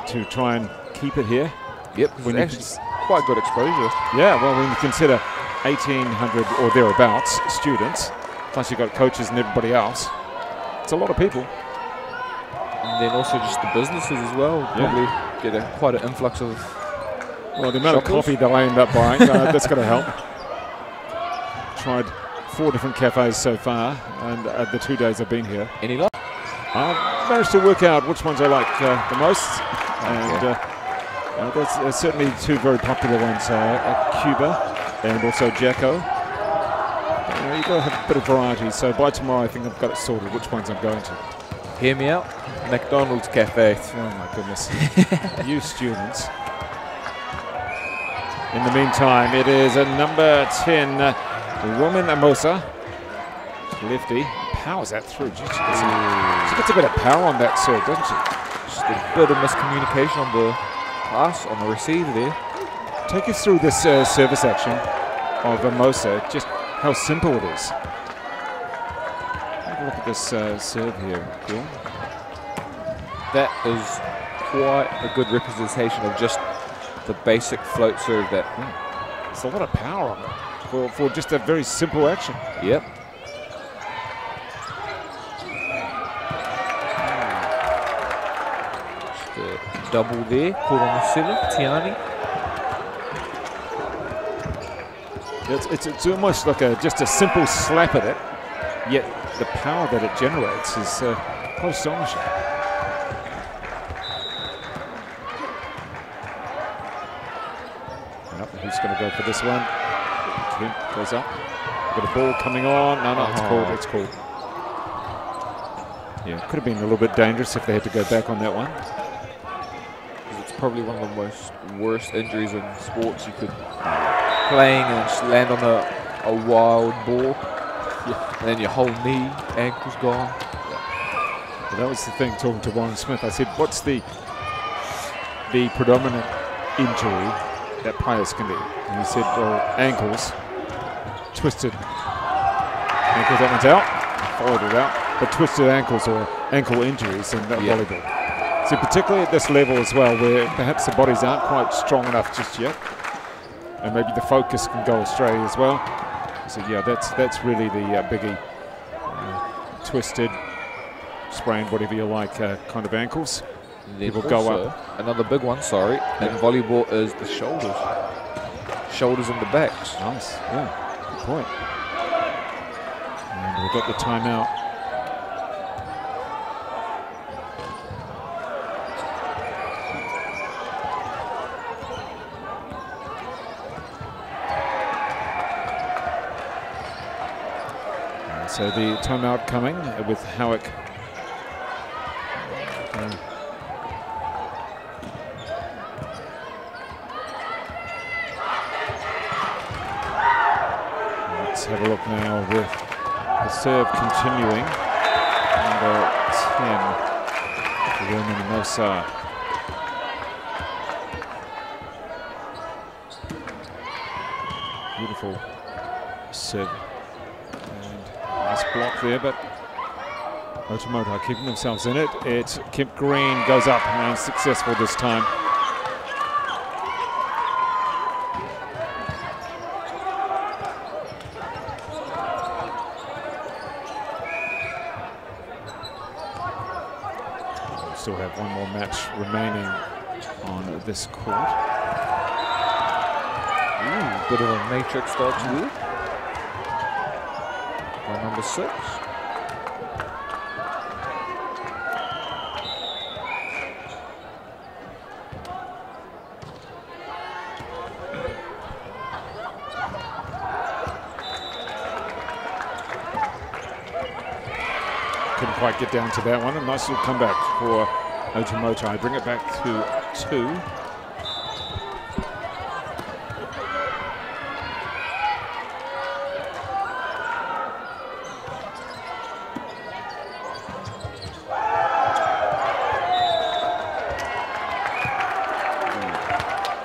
to try and keep it here. Yep. When it's quite good exposure. Yeah. Well, when you consider 1,800 or thereabouts students, plus you've got coaches and everybody else, it's a lot of people. And then also just the businesses as well. Probably get quite an influx of. Well, the amount of coffee they'll end up buying, that's going to help. Tried 4 different cafes so far, and the 2 days I've been here. Any luck? I've managed to work out which ones I like the most, and there's certainly 2 very popular ones, Cuba and also Jacko. You've got to have a bit of variety, so by tomorrow I think I've got it sorted which ones I'm going to. Hear me out, McDonald's Cafe. Oh my goodness, you students. In the meantime, it is a number 10 woman Amosa. Lefty powers that through. She gets a bit of power on that serve, doesn't she? Just a bit of miscommunication on the pass, on the receive there. Take us through this service action of Amosa, just how simple it is. Have a look at this serve here, Cool. That is quite a good representation of just the basic float serve. That it's a lot of power on it for just a very simple action. Yep. Just a double there, caught on the 7, Tiani. It's almost like just a simple slap at it, yet the power that it generates is quite astonishing. Who's going to go for this one? Kemp goes up. Got a ball coming on. No, it's called. It's called. Yeah, could have been a little bit dangerous if they had to go back on that one. It's probably one of the worst injuries in sports. You could playing and just land on a wild ball, and then your whole knee, ankle's gone. Well, that was the thing. Talking to Warren Smith, I said, "What's the predominant injury that players can be?" And he said, well, ankles, twisted ankles, that one's out, followed it out, but twisted ankles or ankle injuries in volleyball. So particularly at this level as well, where perhaps the bodies aren't quite strong enough just yet, and maybe the focus can go astray as well. So yeah, that's really the biggie. Twisted, sprained, whatever you like, kind of ankles. People go up. Another big one, sorry, in volleyball is the shoulders. Shoulders and the backs. Nice, yeah, good point. And we've got the timeout. So the timeout coming with Howick. Let's have a look now with the serve continuing. Number 10, Roman Mosa. Beautiful serve. And nice block there, but Otumoetai keeping themselves in it. Kemp Green goes up and successful this time. Still have one more match remaining on this court. Ooh, bit of a matrix dodge there. By number 6. Couldn't quite get down to that one. A nice little comeback for Otumoetai. Bring it back to 2.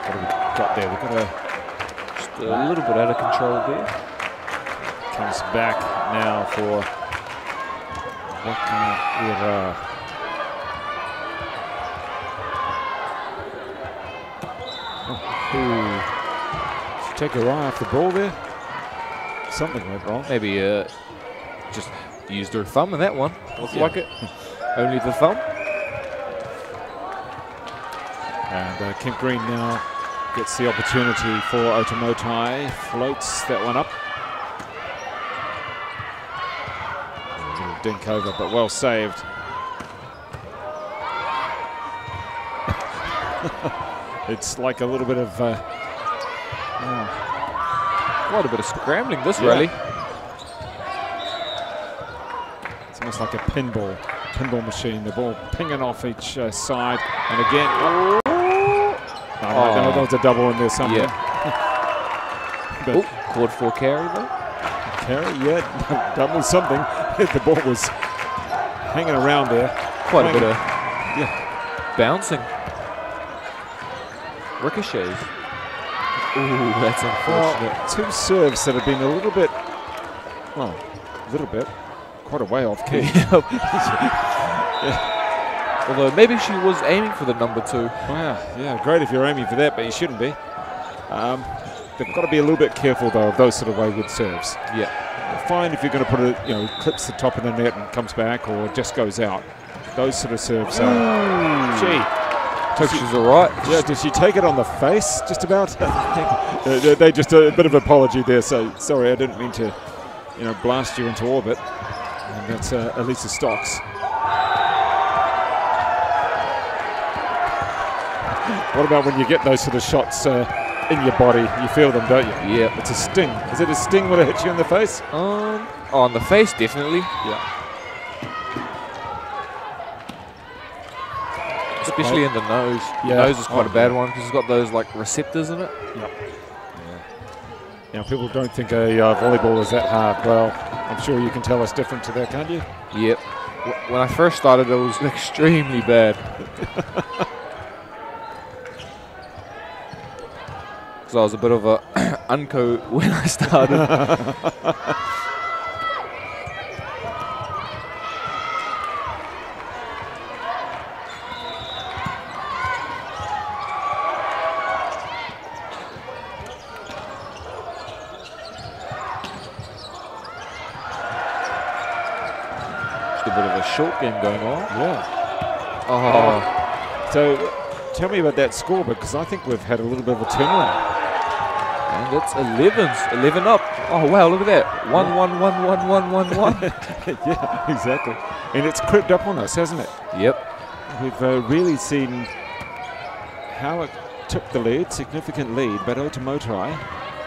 What have we got there? We've got just a little bit out of control there. Comes back now for Should take her eye off the ball there. Something went wrong. Maybe just used her thumb in that one. Looks like it. Only the thumb. And Kemp Green now gets the opportunity for Otumoetai. Floats that one up. A little dink over, but well saved. It's like a little bit of quite a bit of scrambling this rally. It's almost like a pinball machine. The ball pinging off each side, and again. No, that was a double in there somewhere. Yeah. Called for carry though. Carry, yeah, double something. The ball was hanging around there. Quite a bit of bouncing. Ricochets. Ooh, that's unfortunate. Well, 2 serves that have been a little bit, quite a way off key. Although maybe she was aiming for the number 2. Wow, yeah, great if you're aiming for that, but you shouldn't be. They've got to be a little bit careful though of those sort of wayward serves. Yeah. Fine if you're going to put it, clips the top of the net and comes back or just goes out. Those sort of serves are. Gee. She's all right. Yeah, did she take it on the face just about? They just a bit of apology there, so sorry, I didn't mean to, blast you into orbit. And that's Elisa Stocks. What about when you get those sort of shots in your body? You feel them, don't you? Yeah. It's a sting. Is it a sting when it hits you in the face? On the face, definitely. Yeah. Especially in the nose. The nose is quite a bad one because it's got those like receptors in it. Yep. Yeah. People don't think a volleyball is that hard. Well, I'm sure you can tell us different to that, can't you? Yep. When I first started, it was extremely bad. Because I was a bit of a unco when I started. A bit of a short game going on. Yeah. So tell me about that score, because I think we've had a little bit of a turnaround. And it's 11 up. Oh wow, look at that. 1 1 1 1 1 1 1. Yeah, exactly. And it's crept up on us, hasn't it? Yep. We've really seen how it took the lead, significant lead, but Otumoetai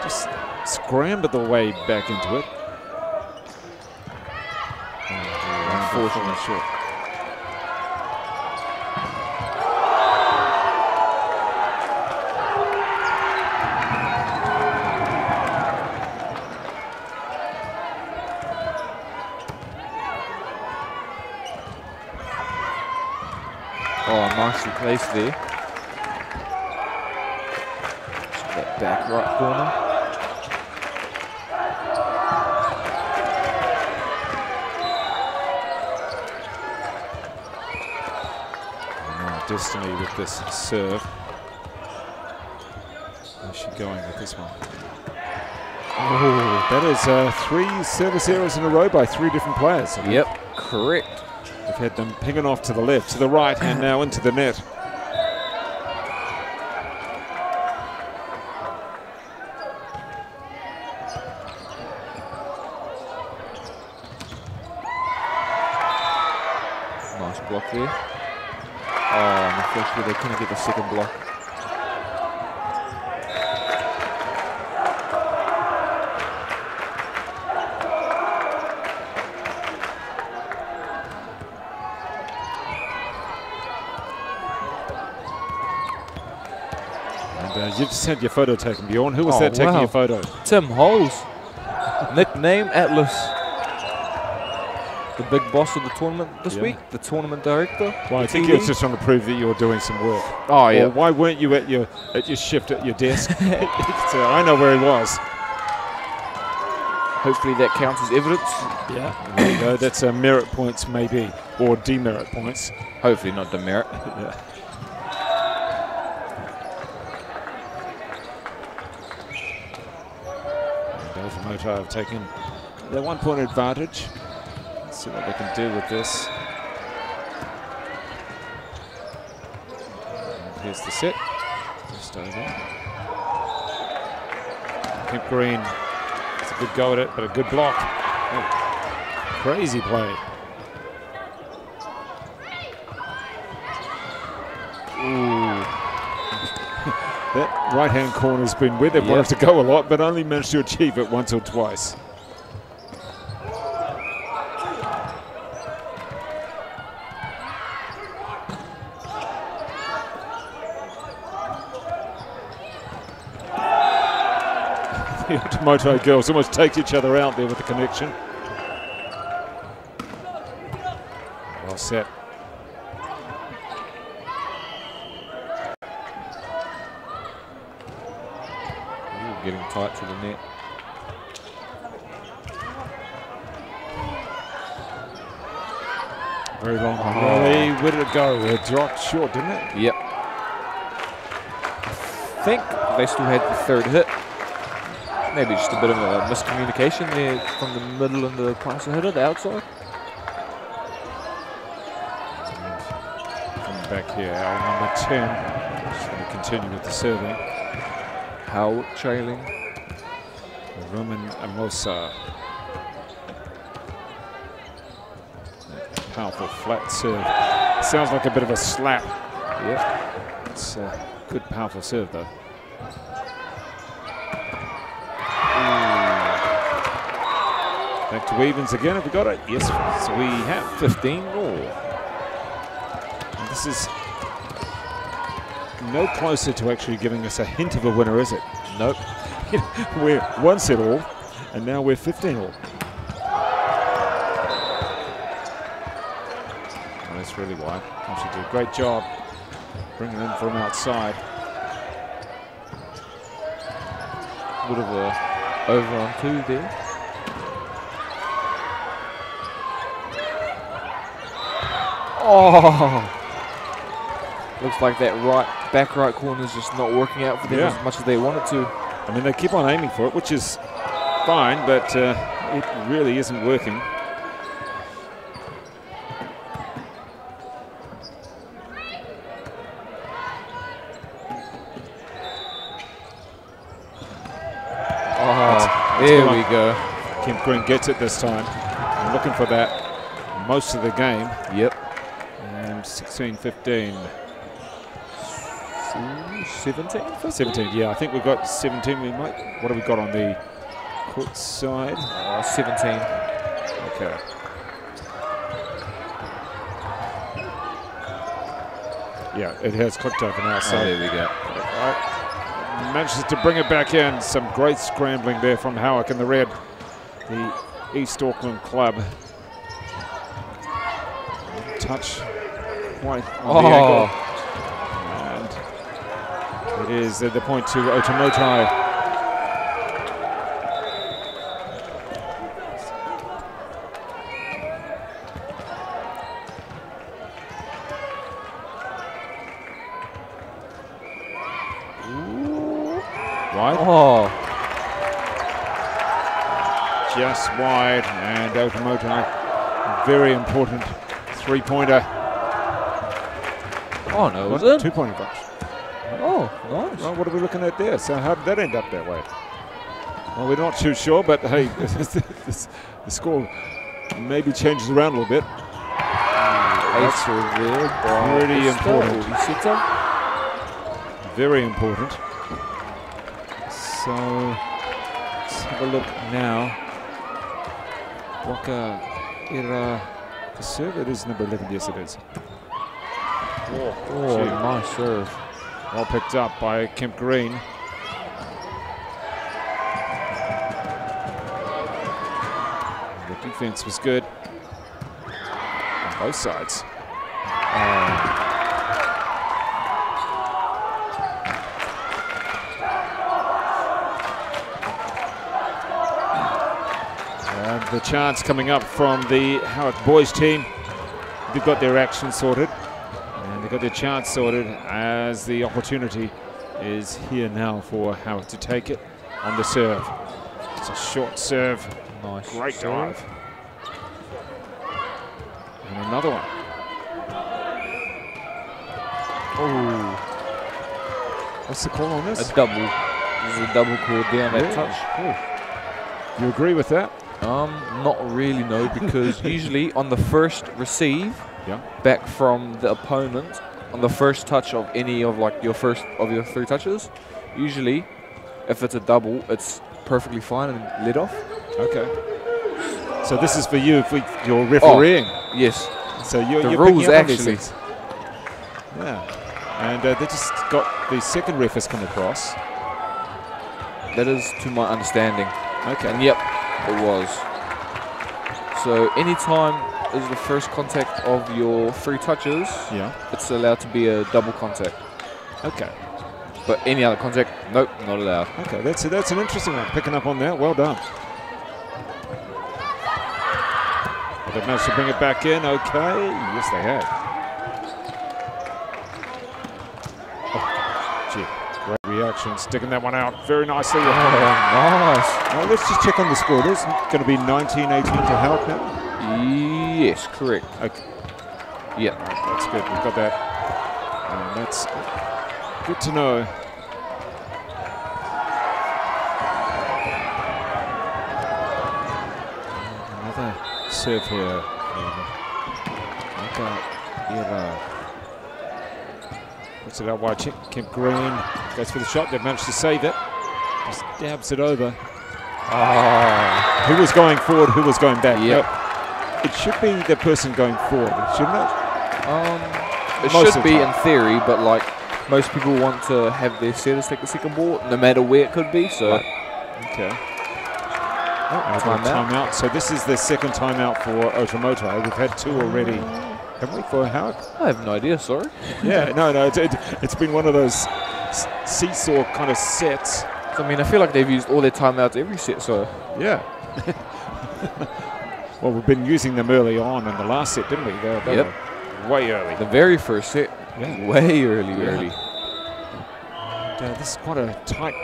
just scrambled the way back into it. unfortunate. Short. Oh, nicely placed there. That back right corner. Destiny with this serve. Where's she going with this one? Oh, that is 3 service errors in a row by 3 different players. Yep, correct. We've had them pinging off to the left, to the right, and now into the net. Nice block there. Oh, unfortunately they couldn't get the second block. And you just had your photo taken, Bjorn. Who was that taking your photo? Tim Holes. Nickname Atlas. The big boss of the tournament this week, the tournament director. Well, I think you were just trying to prove that you were doing some work. Oh, yeah. Or why weren't you at your shift at your desk? So I know where he was. Hopefully that counts as evidence. Yeah. There you go. That's merit points, maybe, or demerit points. Hopefully not demerit. Yeah. And Otumoetai have taken their 1 point advantage. See what they can do with this. And here's the set. Just over. Kemp Green. It's a good go at it, but a good block. Oh, crazy play. Ooh. That right-hand corner's been where they've wanted to go a lot, but only managed to achieve it once or twice. The Otumoetai girls almost take each other out there with the connection. Well set. Ooh, getting tight to the net. Very long rally. Where did it go? It dropped short, didn't it? Yep. I think they still had the third hit. Maybe just a bit of a miscommunication there from the middle and the passer hitter, the outside. Coming back here, our number 10. Just going to continue with the serving. Howick trailing. Roman Amosa. Powerful flat serve. Sounds like a bit of a slap. Yep. It's a good, powerful serve, though. Back to evens again. Have we got it? Yes, so we have 15 all. And this is no closer to actually giving us a hint of a winner, is it? Nope. We're 1 set all, and now we're 15 all. Well, that's really why. She did a great job bringing in from outside. Bit of a over on 2 there. Oh! Looks like that back right corner is just not working out for them as much as they want it to. I mean, they keep on aiming for it, which is fine, but it really isn't working. Oh, there we go. Kemp Green gets it this time. I'm looking for that most of the game. Yep. And 16-15. 17? 17, yeah. I think we've got 17. We might. What have we got on the court side? 17. Okay. Yeah, it has clicked over now. So there we go. Manages to bring it back in. Some great scrambling there from Howick in the red, the East Auckland club. Touch quite on the ankle. And it is the point to Otumoetai. Wide. Oh. Just wide, and Otumoetai, very important three-pointer. Oh no, was it? Two-pointer bunch. Oh, nice. Well, what are we looking at there? So how did that end up that way? Well, we're not too sure, but hey, the score maybe changes around a little bit. Ace there, pretty important. Sitter. Very important. So let's have a look now. Waka Ira, the serve, it is number 11, yes it is. Oh, nice serve. Well picked up by Kemp Green. The defense was good on both sides. And the chance coming up from the Howick boys team. They've got their action sorted. And they've got their chance sorted as the opportunity is here now for Howick to take it on the serve. It's a short serve. Nice. Great dive. And another one. Oh. What's the call on this? A double. This is a double call down that touch. You agree with that? Not really, no, because usually on the first receive, back from the opponent, on the first touch of any of like your three touches, usually if it's a double, it's perfectly fine and lit off. Okay. So this is for you if you're refereeing. Oh, yes. So you're rules picking up on these actually. things. Yeah. And they just got the second ref has come across. That is to my understanding. Okay. And yep, it was. So anytime is the first contact of your three touches, it's allowed to be a double contact. Okay. But any other contact, nope, not allowed. Okay, that's an interesting one. Picking up on that, well done. But they've managed to bring it back in. Okay, yes they have. Oh, gee, great reaction, sticking that one out very nicely. Oh, nice. Well, let's just check on the score. There's going to be 19-18 to Howick now. Yes, correct. Okay. Yeah, that's good. We've got that. And that's good to know. Another serve here. Puts it out wide. Kemp Green goes for the shot. They've managed to save it. Just dabs it over. Oh. Who was going forward? Who was going back? Yep. No, it should be the person going forward, shouldn't it? It should be in theory, but like most people want to have their setters take the second ball, no matter where it could be. So. Okay. Timeout. So this is the second timeout for Otumoetai. We've had two already, haven't we, for Howick? I have no idea, sorry. Yeah, no, it's been one of those seesaw kind of sets. I mean, I feel like they've used all their timeouts every set, so. Yeah. Well, we've been using them early on in the last set, didn't we? They were way early. The very first set, way early. This is quite a tight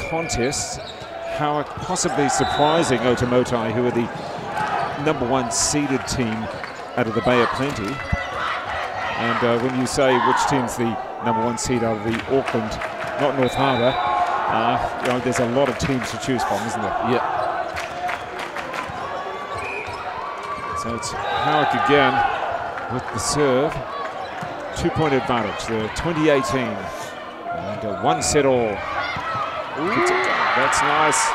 contest. Howick possibly surprising Otumoetai, who are the #1 seeded team out of the Bay of Plenty. And when you say which team's the #1 seed out of the Auckland, not North Harbour, you know, there's a lot of teams to choose from, isn't there? Yeah. So it's Howick again with the serve. 2-point advantage, the 2018. And one set all. That's nice.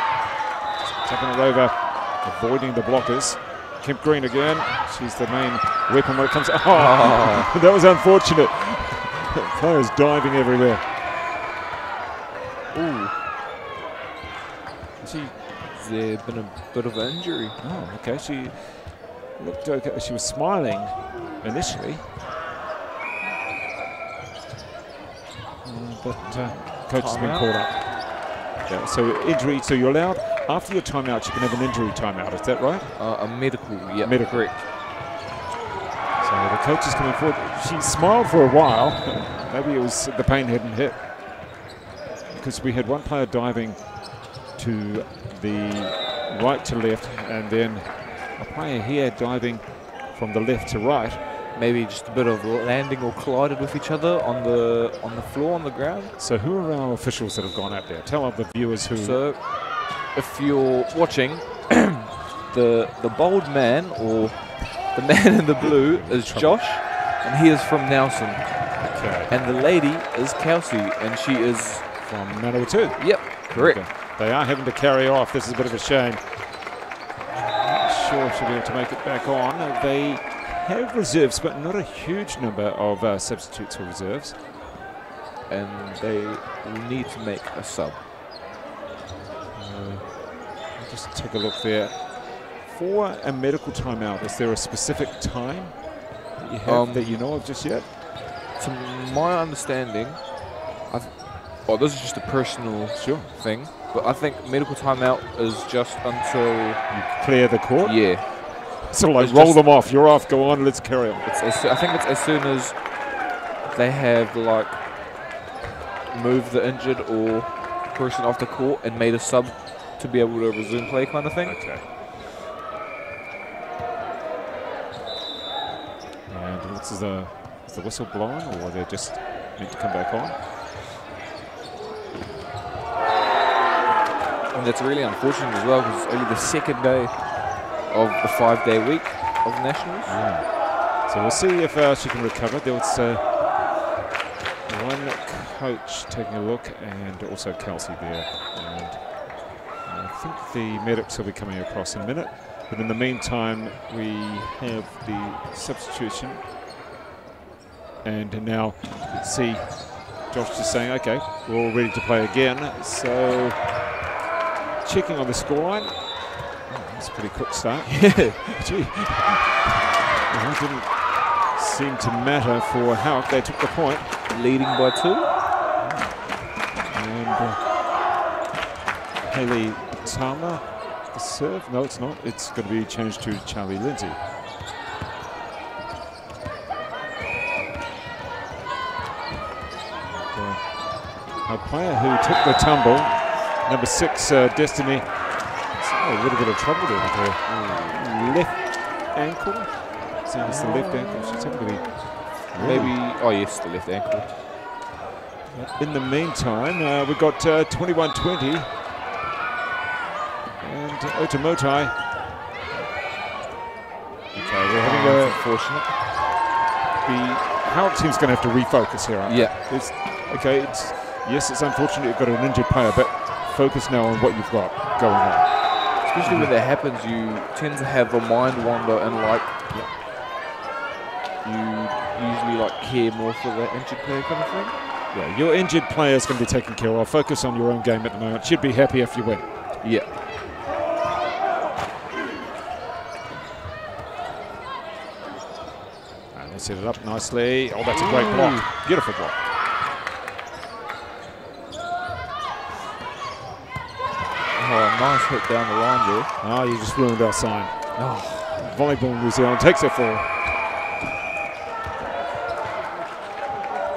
Taking it over, avoiding the blockers. Kemp Green again. She's the main weapon when it comes. Oh, that was unfortunate. Players diving everywhere. Ooh. There's been a bit of an injury. Oh, okay. She looked okay. She was smiling initially. But coach has been called up. Yeah, so injury, so you're allowed, after your timeout, you can have an injury timeout, is that right? A medical, yeah. Medical. Correct. So the coach is coming forward. She smiled for a while. Maybe it was the pain hadn't hit. Because we had one player diving to the right to left, and then a player here diving from the left to right. Maybe just a bit of landing or collided with each other on the floor, on the ground. So who are our officials that have gone out there? Tell the viewers who. So if you're watching, the bold man, or the man in the blue, is Josh, and he is from Nelson. Okay. And the lady is Kelsey, and she is from Manawatu. Yep, correct. Okay. They are having to carry off. This is a bit of a shame. Not sure if she'll be able to make it back on. They have reserves, but not a huge number of substitutes or reserves. And they will need to make a sub. I'll just take a look there. For a medical timeout, is there a specific time that you have that you know of just yet? To my understanding, this is just a personal thing, but I think medical timeout is just until you clear the court. Yeah. So like roll them off. You're off. Go on. Let's carry on. I think it's as soon as they have like moved the injured or person off the court and made a sub to be able to resume play, kind of thing. Okay. And is the whistle blown, or they're just meant to come back on? And that's really unfortunate as well, because it's only the second day of the 5-day week of Nationals. Yeah. So we'll see if she can recover. There was one coach taking a look, and also Kelsey there. And I think the medics will be coming across in a minute. But in the meantime, we have the substitution. And now, let's see, Josh just saying, okay, we're all ready to play again. So, checking on the scoreline. Oh, that's a pretty quick start. Yeah. Gee. Well, it didn't seem to matter for Howick. They took the point. Leading by 2. And Haley Tama, the serve. No, it's not. It's going to be changed to Charlie Lindsay. A player who took the tumble, number 6, Destiny. A little bit of trouble there with her left ankle. Sounds the left ankle. She's having to be maybe. Oh yes, the left ankle. In the meantime, we've got 21-20, and Otumoetai. Okay, we're having a unfortunate. The Howick team's going to have to refocus here. Aren't yeah. Okay. Yes, it's unfortunate you've got an injured player, but focus now on what you've got going on. Especially when that happens, you tend to have a mind wander and like you usually like care more for the injured player kind of thing. Yeah, your injured player is going to be taken care of. Focus on your own game at the moment. Should be happy if you win. Yeah. And they set it up nicely. Oh, that's a great block. Beautiful block. Oh, nice hit down the line there. Oh, you just ruined our sign. Oh. Volleyball New Zealand takes it for.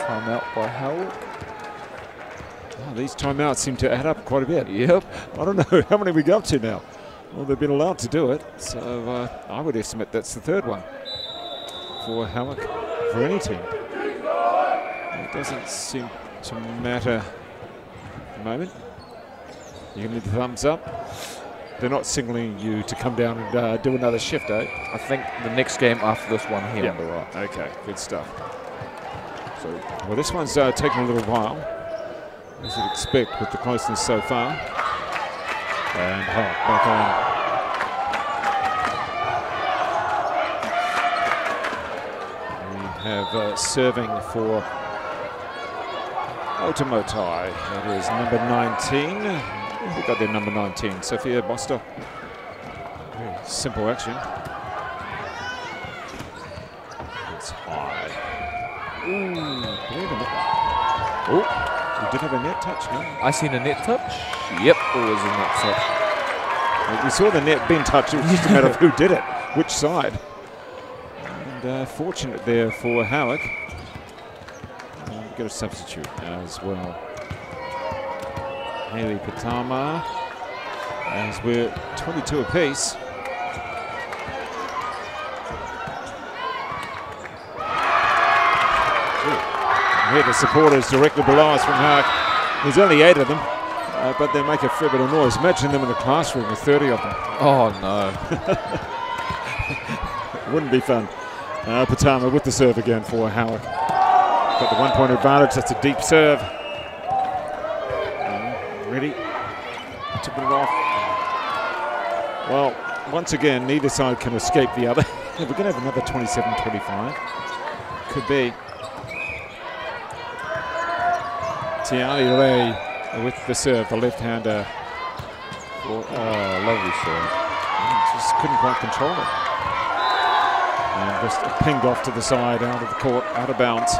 Timeout by Howick. Oh, these timeouts seem to add up quite a bit. Yep. I don't know how many we go up to now. Well, they've been allowed to do it, so I would estimate that's the 3rd one for Howick, for any team. It doesn't seem to matter at the moment. You need the thumbs up. They're not signaling you to come down and do another shift, eh? I think the next game after this one here on the right. Okay, good stuff. So, well, this one's taken a little while, as you'd expect with the closeness so far. And back on. We have serving for Otumoetai. That is number 19. We got their number 19, Sophia Boster. Very simple action. It's high. Ooh, oh, we did have a net touch, no? I seen a net touch. Yep, always a net touch. We saw the net being touched. It was just a matter of who did it, which side. And fortunate there for Howick. We've got a substitute as well. Haley Patama, as we're 22 apiece. Here the supporters directly below us from Howick. There's only 8 of them, but they make a fair bit of noise. Imagine them in the classroom with 30 of them. Oh no. Wouldn't be fun. Patama with the serve again for Howick. Got the 1 point advantage. That's a deep serve. Ready to put it off. Well, once again, neither side can escape the other. We're going to have another 27-25. Could be. Tiani Lay with the serve, the left-hander. Oh, lovely serve. Just couldn't quite control it. And just pinged off to the side, out of the court, out of bounds.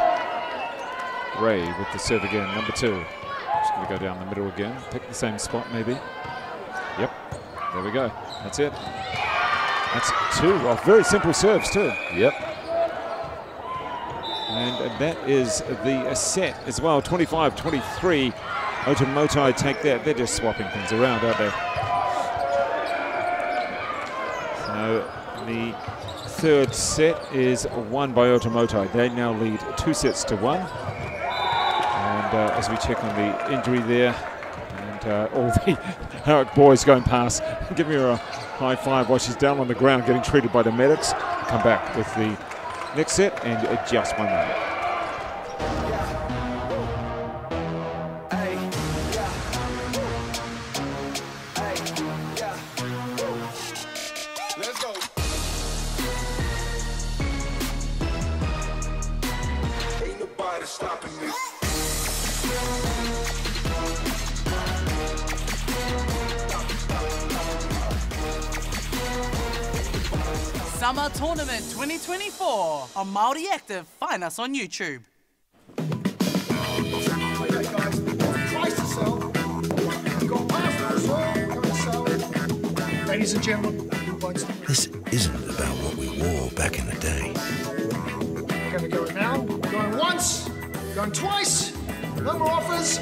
Ray with the serve again, number 2. Just going to go down the middle again. Pick the same spot, maybe. Yep, there we go. That's it. That's 2 off very simple serves, too. Yep. And that is the set as well. 25-23. Otumoetai take that. They're just swapping things around, aren't they? So the third set is won by Otumoetai. They now lead 2 sets to 1. And as we check on the injury there, and all the Howick boys going past, giving her a high five while she's down on the ground getting treated by the medics. Come back with the next set and just 1 minute. Summer Tournament 2024 on Māori Active. Find us on YouTube. Ladies and gentlemen, this isn't about what we wore back in the day. we're going to go now. Going once, going twice. No more offers.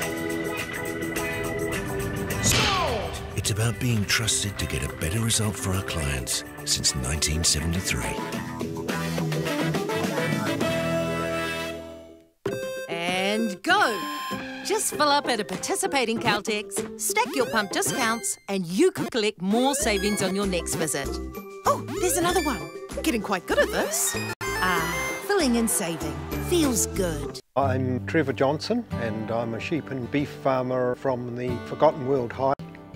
Sold! It's about being trusted to get a better result for our clients since 1973. And go! Just fill up at a participating Caltex, stack your pump discounts, and you could collect more savings on your next visit. Oh, there's another one. Getting quite good at this. Filling and saving. Feels good. I'm Trevor Johnson, and I'm a sheep and beef farmer from the Forgotten World High.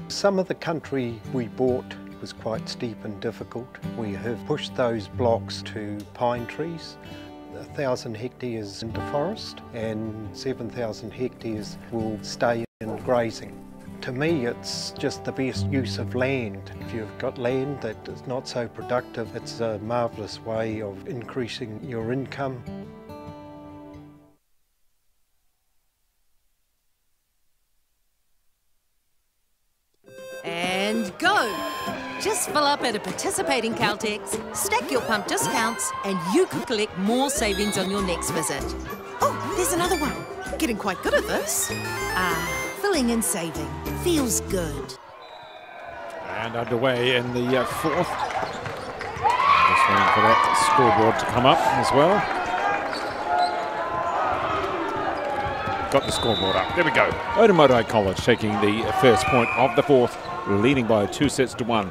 Some of the country we bought was quite steep and difficult. We have pushed those blocks to pine trees. 1,000 hectares into forest and 7,000 hectares will stay in grazing. To me, it's just the best use of land. If you've got land that is not so productive, it's a marvellous way of increasing your income. And go! Just fill up at a participating Caltex, stack your pump discounts, and you could collect more savings on your next visit. Oh, there's another one. Getting quite good at this. Filling and saving. Feels good. And underway in the fourth. Just waiting for that scoreboard to come up as well. Got the scoreboard up. There we go. Otumoetai College taking the first point of the fourth, leading by 2 sets to 1.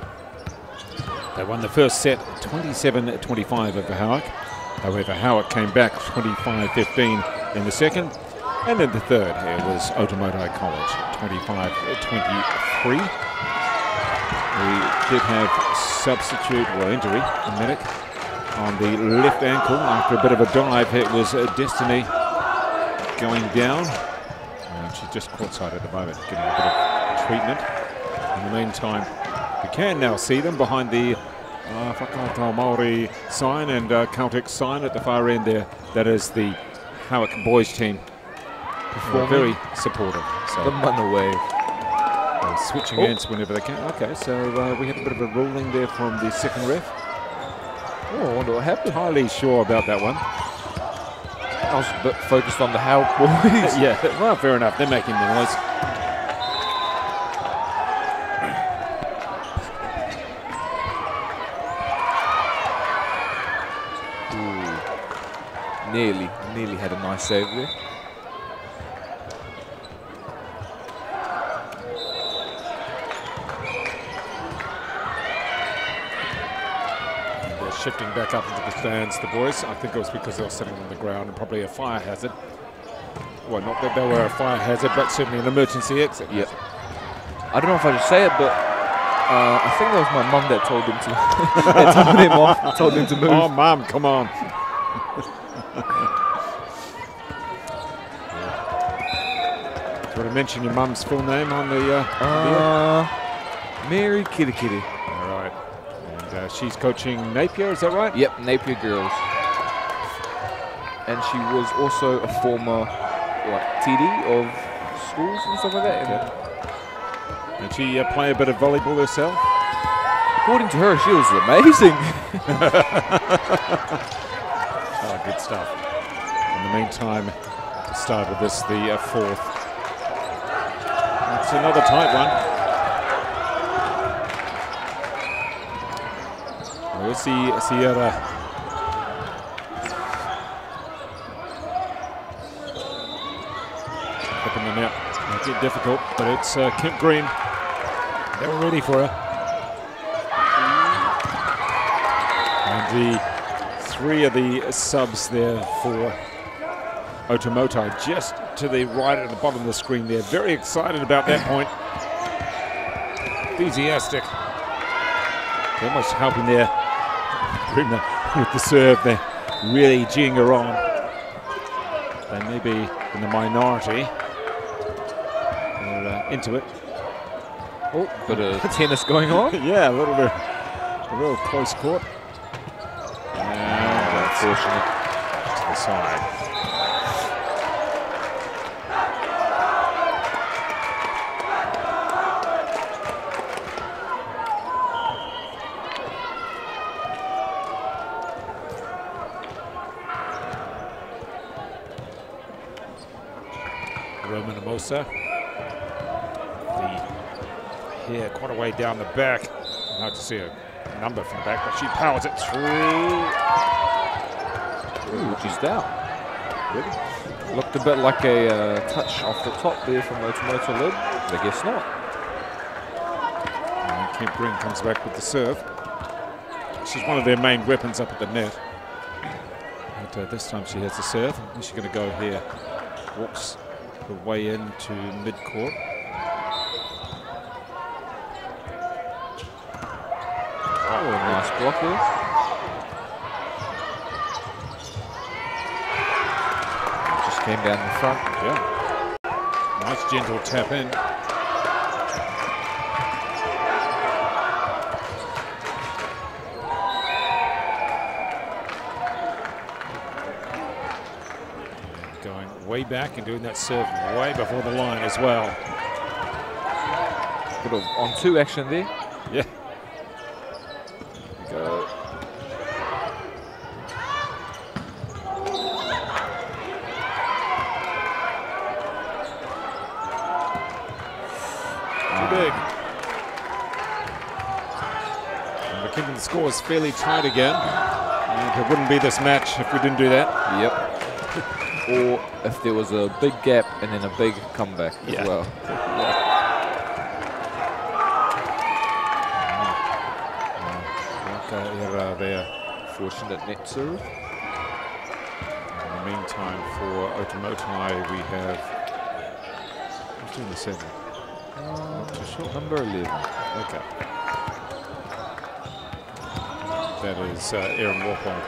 They won the first set 27-25 over Howick. However, Howick came back 25-15 in the second. And in the third, it was Otumoetai College 25-23. We did have substitute or injury, a medic, on the left ankle. After a bit of a dive, it was Destiny going down. She's just courtside at the moment, getting a bit of treatment. In the meantime, we can now see them behind the Whakaata Māori sign and Celtic sign at the far end there. That is the Howick boys team. They're very supportive. So the mana wave. Switching ends whenever they can. Okay, so we had a bit of a ruling there from the second ref. Oh, I wonder what happened. Entirely sure about that one. I was a bit focused on the Howick boys. Yeah, well, fair enough. They're making the noise. Nearly had a nice save there. They're shifting back up into the stands, the boys. I think it was because they were sitting on the ground and probably a fire hazard. Well, not that they were a fire hazard, but certainly an emergency exit. Yep. I don't know if I should say it, but I think that was my mum that told them to that told him off, told him to move. Oh, mum, come on. Do you want to mention your mum's full name on the Mary Kitty Kitty. All right. And she's coaching Napier, is that right? Yep, Napier girls. And she was also a former TD of schools and stuff like that. Okay. And she play a bit of volleyball herself? According to her, she was amazing. Oh, good stuff. In the meantime, to start with this, the fourth. It's another tight one. We'll see Sierra. Flipping them out. It's a bit difficult, but it's Kent Green. They were ready for her. And the three of the subs there for Otumoetai just to the right at the bottom of the screen there. Very excited about that point. Enthusiastic. They're almost helping there with the serve. They're really geeing her on. They may be in the minority. They're into it. Oh, bit of tennis going on. Yeah, a real close court. And unfortunate to the side. Roman Amosa. The hair quite a way down the back. Hard to see a number from the back, but she powers it through. Ooh, she's down. Really? Looked a bit like a touch off the top there from Otumoetai lid. I guess not. And Kent Green comes back with the serve. She's one of their main weapons up at the net. But this time she has the serve. She's going to go here. Walks her way into mid-court. Oh, nice block there. Just came down the front. Yeah. Nice gentle tap in. Way back and doing that serve way before the line as well. Bit of on-two action there. Yeah. Go. Too big. And we're keeping the scores fairly tight again. And it wouldn't be this match if we didn't do that. Yep. Or if there was a big gap and then a big comeback as well. Okay, there. Fortunate net serve. In the meantime, for Otumoetai, we have. Who's doing the 7? Not too sure. Number 11. Okay. That is Aaron Walpole.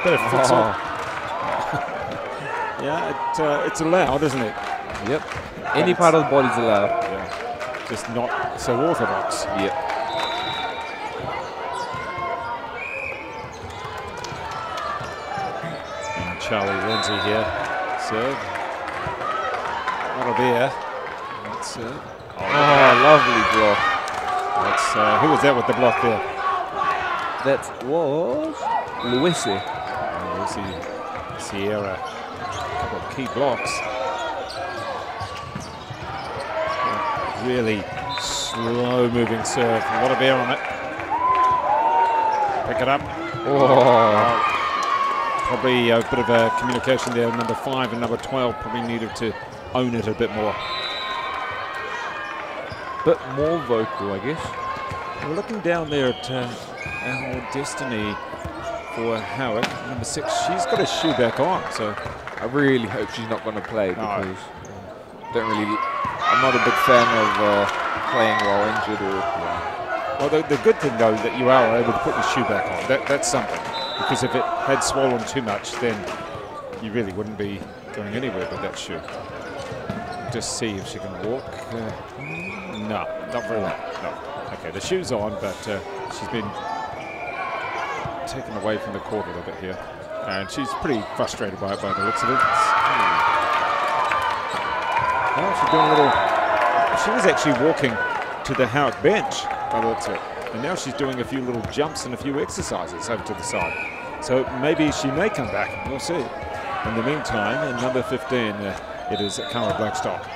bit of futsal. Yeah, it's allowed, isn't it? Yep. Any part of the body's allowed. Yeah. Just not so orthodox. Yep. And Charlie Lindsay here. Serve. Not a beer. That's lovely block. That's who was that with the block there? That was Luisi. Sierra. A couple of key blocks. Really slow moving serve. A lot of air on it. Pick it up. Probably a bit of a communication there. Number 5 and number 12 probably needed to own it a bit more. Bit more vocal, I guess. We're looking down there at our destiny for Howick, number 6. She's got a shoe back on, so I really hope she's not going to play because I'm not a big fan of playing while injured or. Well, the good thing though that you are able to put your shoe back on. That's something, because if it had swollen too much, then you really wouldn't be going anywhere with that shoe. Just see if she can walk. No, not very well. No. Okay, the shoe's on, but she's been taken away from the court a little bit here, and she's pretty frustrated by it by the looks of it. Well, she's doing a little. She was actually walking to the Howick bench by the looks of it, and now she's doing a few little jumps and a few exercises over to the side. So maybe she may come back. We'll see. In the meantime, in number 15, it is Cara Blackstock.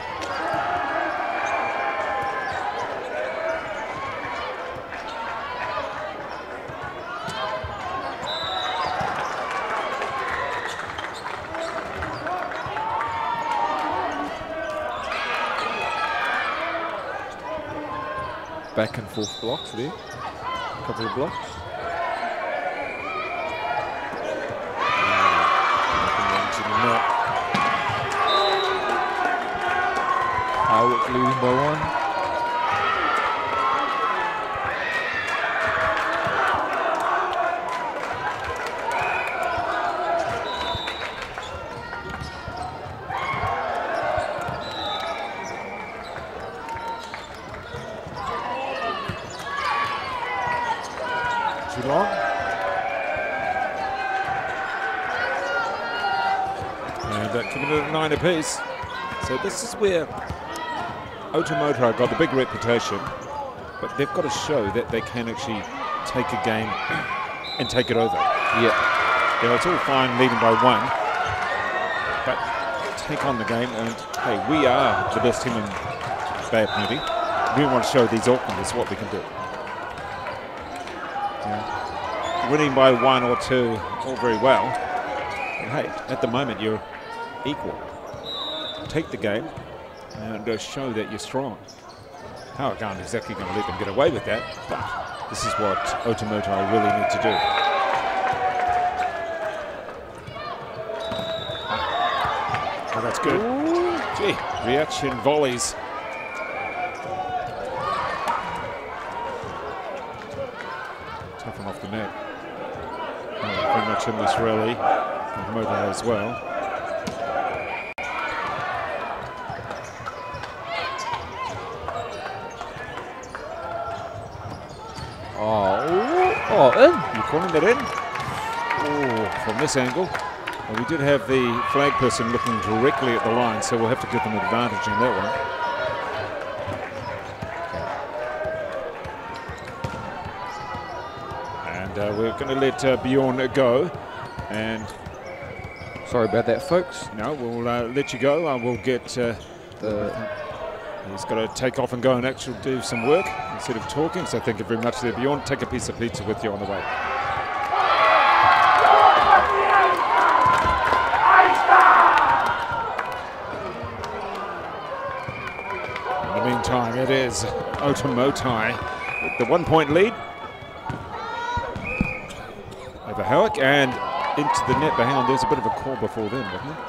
Back and forth blocks there. A couple of blocks. Howick losing by 1. Long. And keeping it at 9 apiece. So this is where Otumoetai got the big reputation, but they've got to show that they can actually take a game and take it over. Yeah. You know, it's all fine leading by 1, but take on the game, and hey, we are the best team in Bay of Plenty. We want to show these Aucklanders what we can do. Winning by 1 or 2, all very well. And hey, at the moment you're equal. Take the game and show that you're strong. Howick aren't exactly going to let them get away with that, but this is what Otumoetai really need to do. Oh, that's good. Ooh. Gee, reaction volleys. Toughen off the net. Pretty much in this rally, Otumoetai as well. In. You calling that in? Oh, from this angle. Well, we did have the flag person looking directly at the line, so we'll have to give them advantage on that one. And we're going to let Bjorn go. And sorry about that, folks. No, we'll let you go. We'll get he's got to take off and go and actually do some work instead of talking. So thank you very much there, Bjorn. Take a piece of pizza with you on the way. In the meantime, it is Otumoetai with the 1-point lead over Howick, and into the net behind. There's a bit of a call before then, wasn't there?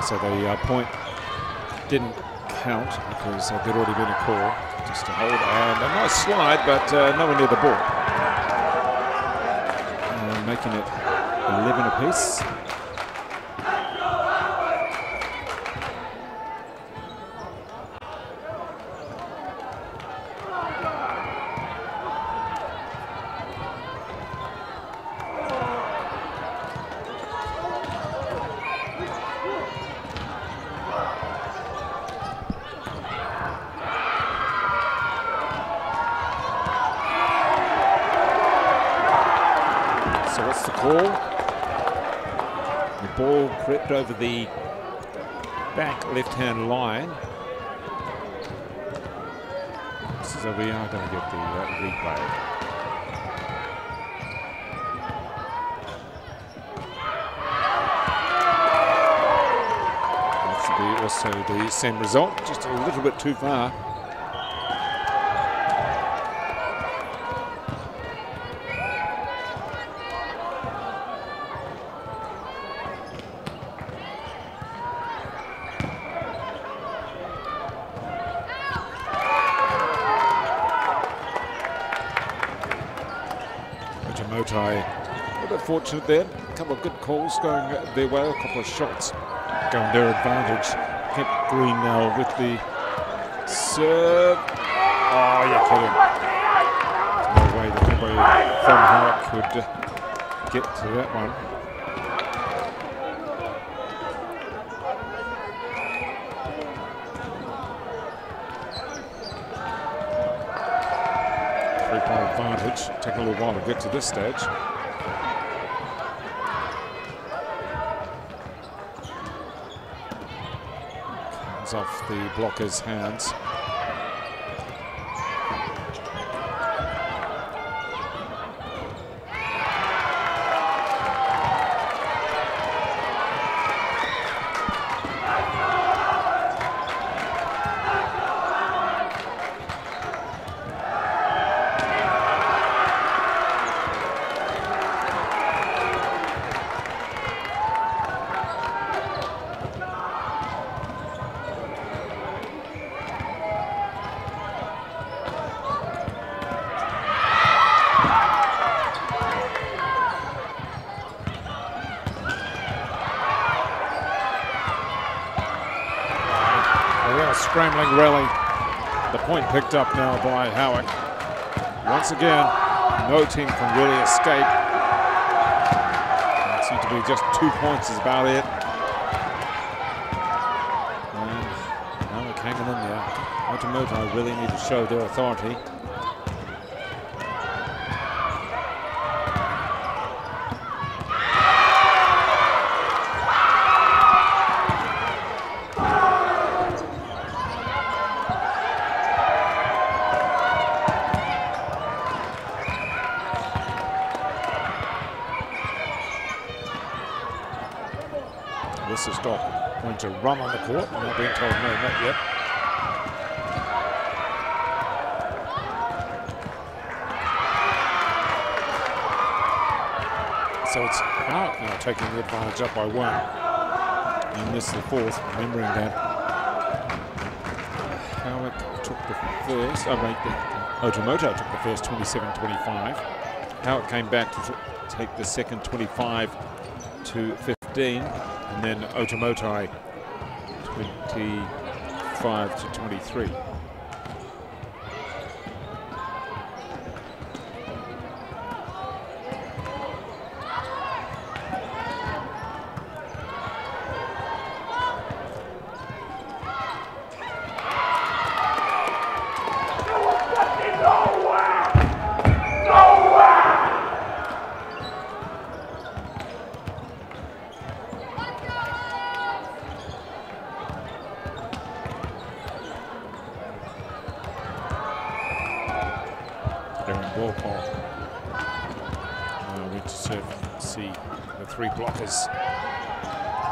So the point didn't count because there'd already been a call. Just a hold and a nice slide, but nowhere near the ball. And making it 11 apiece. So what's the call? The ball crept over the back left-hand line. So we are going to get the replay. That should be also the same result, just a little bit too far. Otumoetai a bit fortunate there. A couple of good calls going their way, a couple of shots going their advantage. Kept Green now with the serve. Oh, you're kidding. There's no way that anybody from Howick could get to that one. Advantage. Take a little while to get to this stage. Comes off the blocker's hands. Scrambling rally. The point picked up now by Howick. Once again, no team can really escape. It seems to be just 2 points is about it. And Howick hanging in there. Otumoetai really need to show their authority. This is Doc going to run on the court. I'm not being told no, not yet. So it's Howick now taking the advantage up by 1. And this is the 4th, remembering that Howick took the first, Otumoetai took the first 27-25. Howick came back to take the second 25-15. And then Otumoetai 25-23. Volleyball. We just see the 3 blockers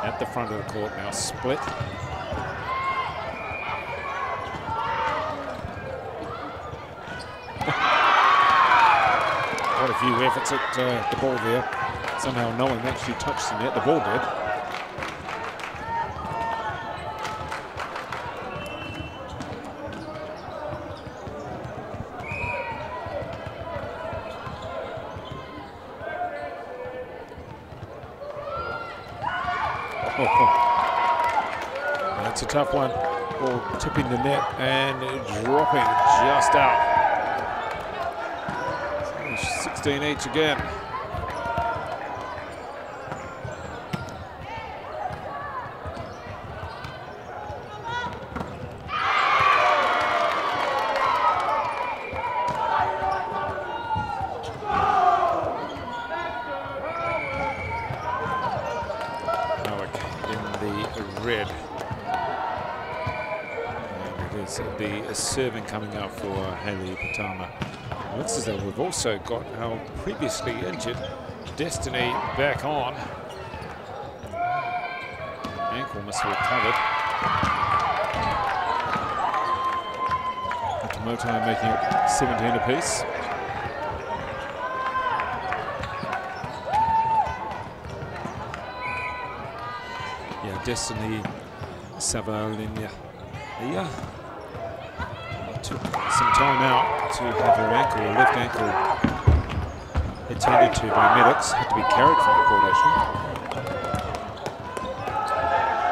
at the front of the court now split. Quite a few efforts at the ball there. Somehow no one actually touched the net. The ball did. That's a tough one. Ball tipping the net and dropping just out. 16 each again. Howick in the red. The serving coming out for Haley Patama. Looks as though we've also got our previously injured Destiny back on. Ankle must be recovered. Otumoetai making it 17 apiece. Yeah, Destiny Savalinia. Yeah. Took some time out to have her ankle, her left ankle, attended to by medics. Had to be carried from the court actually.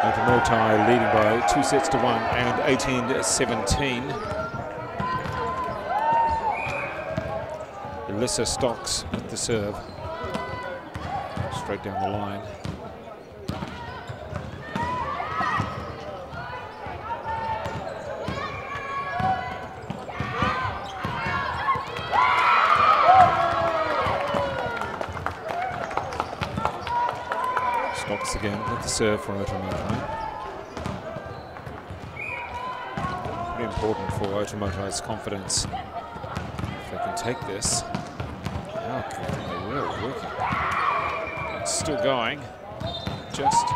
Otumoetai leading by 2 sets to 1 and 18-17. Alyssa Stocks with the serve. Straight down the line. Stocks again with the serve for Otumoetai. Pretty important for Otumoetai's confidence. If they can take this, how can they really work it? It's still going. Just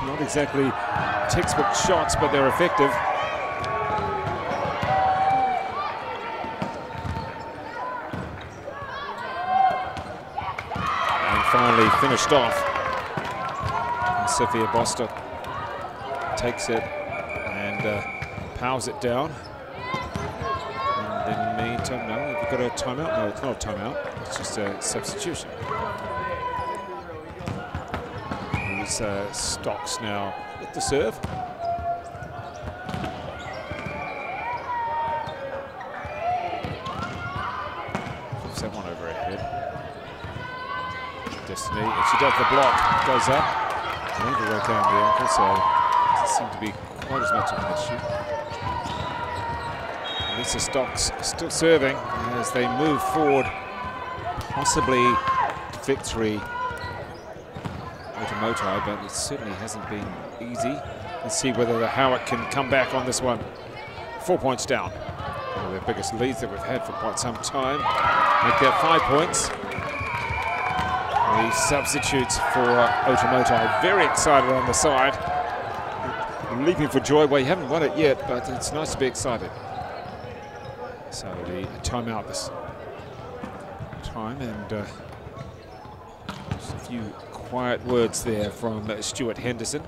not exactly textbook shots, but they're effective. Finally finished off. And Sophia Bostock takes it and powers it down. And in the meantime, no, have we got a timeout? No, it's not a timeout. It's just a substitution. Here's Stocks now with the serve. Flips that one over her head. Destiny, if she does the block, goes up. Never right down the ankle, so it doesn't seem to be quite as much of an issue. Lisa Stocks still serving as they move forward, possibly victory. Otumoetai, but it certainly hasn't been easy. Let's see whether the Howick can come back on this one. 4 points down. One of the biggest leads that we've had for quite some time. Make that 5 points. The substitutes for Otumoetai, very excited on the side. Leaping for joy. Well, you haven't won it yet, but it's nice to be excited. So the timeout this time, and just a few quiet words there from Stuart Henderson.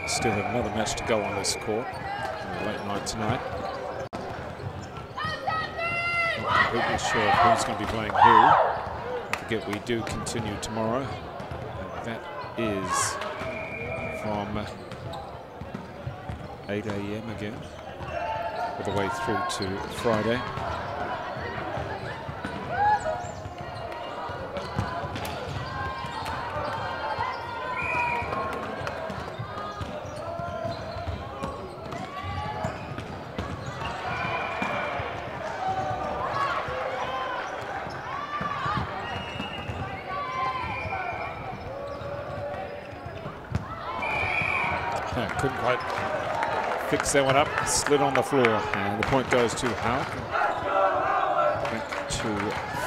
Still have another match to go on this court. Late night tonight. Not completely sure of who's going to be playing who. Don't forget we do continue tomorrow. And that is from 8 AM again, all the way through to Friday. Couldn't quite fix that one up, slid on the floor, and the point goes to Howick. Back to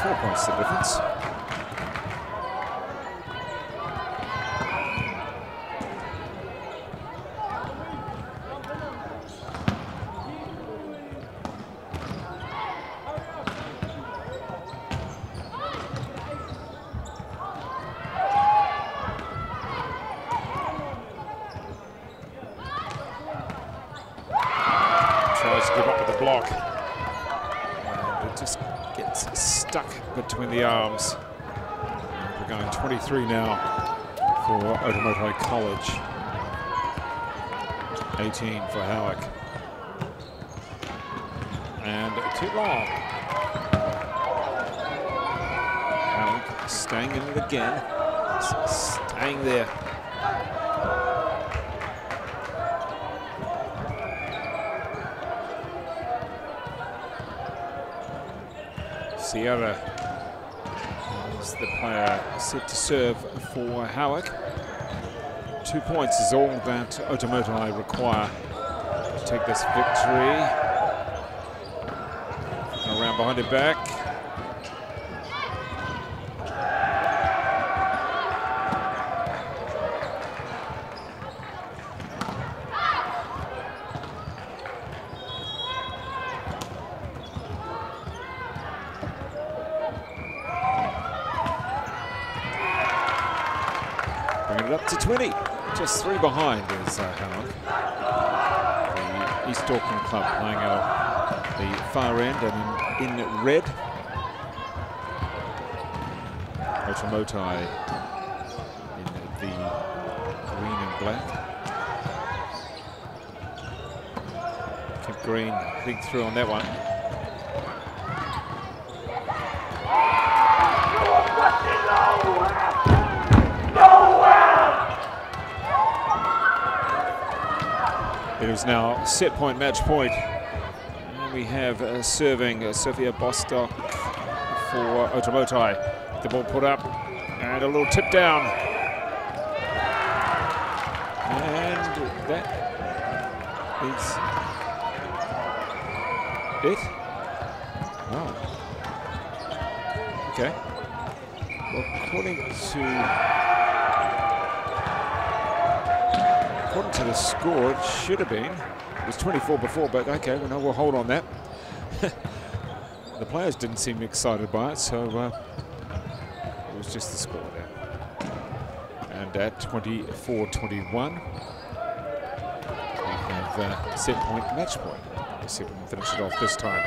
4 points the difference. up with the block. And it just gets stuck between the arms. We're going 23 now for Otumoetai College. 18 for Howick. And too long. Howick staying in it again. Staying there. Sierra is the player set to serve for Howick. 2 points is all that Otumoetai require to take this victory. Around behind it back. Bringing it up to 20. Just 3 behind is Howick. The East Auckland club playing out the far end and in red. Otumoetai in the green and black. Kemp Green hitting through on that one. It is now set point, match point. And we have serving Sophia Bostock for Otumoetai. The ball put up and a little tip down. And that is it. Oh. Okay. Well, according to the score, it should have been. It was 24 before, but okay, well, no, we'll hold on that. The players didn't seem excited by it, so it was just the score there. And at 24-21, we have set point, match point. We'll see if we can finish it off this time.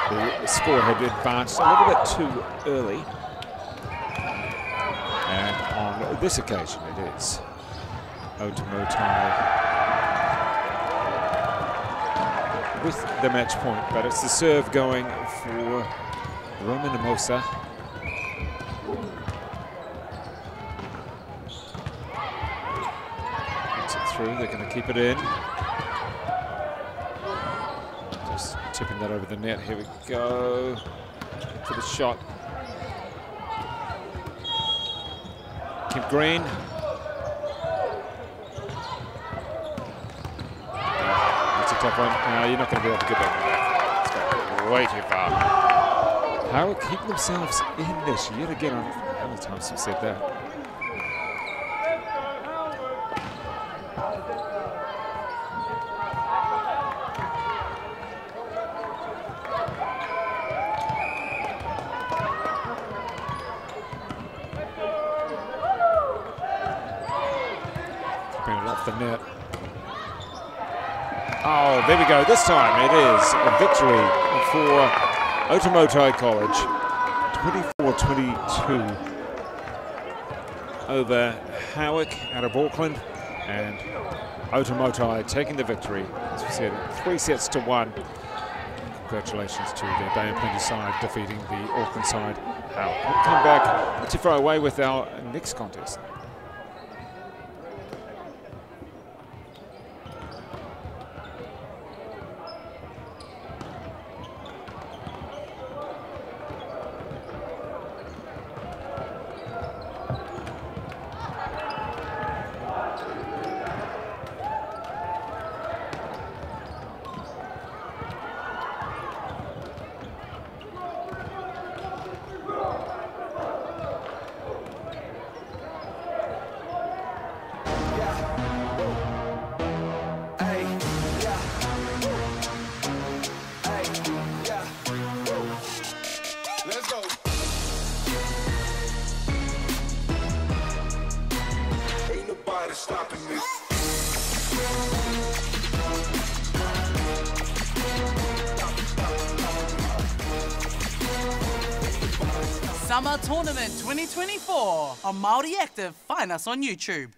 The score had advanced a little bit too early. And on this occasion, it is Otumoetai with the match point, but it's the serve going for Roman Mosa. Gets it through, they're going to keep it in. Just tipping that over the net, here we go. For the shot. Kemp Green. Tough one. No, you're not going to be able to get that one back. It's going way too far. Howick keeping themselves in this yet again. How many times have we said that? Bring it off the net. Oh, there we go. This time it is a victory for Otumoetai College. 24-22 over Howick out of Auckland. And Otumoetai taking the victory. As we said, 3 sets to 1. Congratulations to the Bay and Plenty side defeating the Auckland side. We'll come back to throw away with our next contest. Summer Tournament 2024 on Māori Active. Find us on YouTube.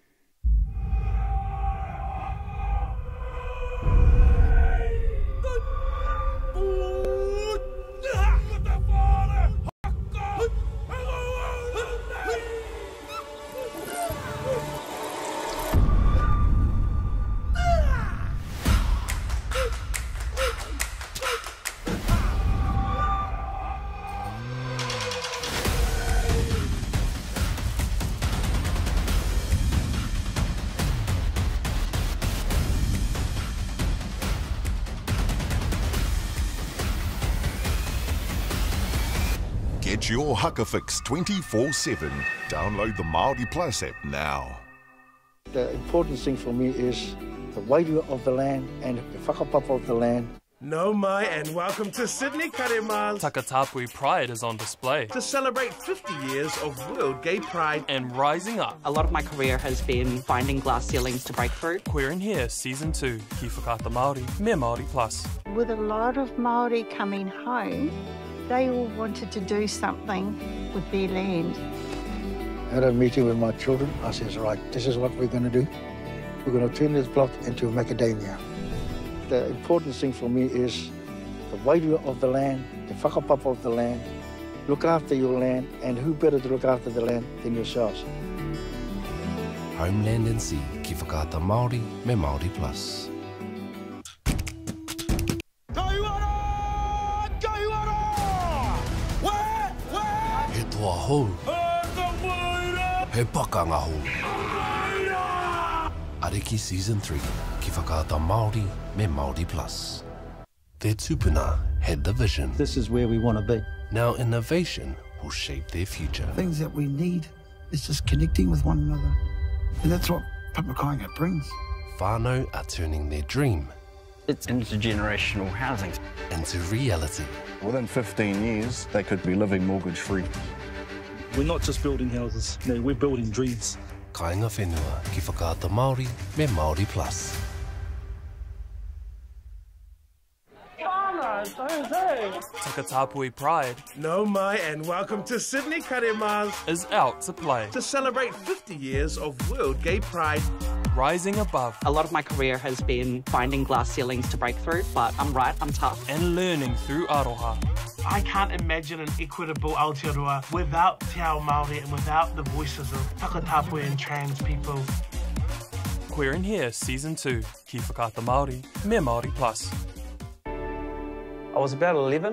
Get your haka fix 24/7. Download the Māori Plus app now. The important thing for me is the wairua of the land and the whakapapa of the land. No mai and welcome to Sydney Karemas. Takatapui Pride is on display To celebrate 50 years of World Gay Pride and rising up. A lot of my career has been finding glass ceilings to break through. Queer in Here Season 2, Ki Whakaata Māori, Me Māori Plus. With a lot of Māori coming home, they all wanted to do something with their land. I had a meeting with my children. I says, right, this is what we're going to do. We're going to turn this block into a macadamia. The important thing for me is the wairua of the land, the whakapapa of the land. Look after your land, and who better to look after the land than yourselves? Homeland and Sea, Ki Whakaata Māori, Me Māori Plus. He toa hou. He pakanga hou. Ariki Season 3, Ki Whakaata Māori, Me Māori Plus. Their tupuna had the vision. This is where we want to be. Now innovation will shape their future. Things that we need is just connecting with one another. And that's what Papakainga brings. Whānau are turning their dream. It's intergenerational housing. Into reality. Within 15 years, they could be living mortgage-free. We're not just building houses, no, we're building dreams. Kāinga whenua, Ki Whakaata Māori, Me Māori Plus. Takatapui Pride No mai and welcome to Sydney Karemas is out to play to celebrate 50 years of World Gay Pride. Rising above. A lot of my career has been finding glass ceilings to break through, but I'm right, I'm tough. And learning through aroha. I can't imagine an equitable Aotearoa without Te Ao Māori and without the voices of Takatapui and trans people. Queer in Here Season 2, Ki Whakaata Māori, Me Māori Plus. I was about 11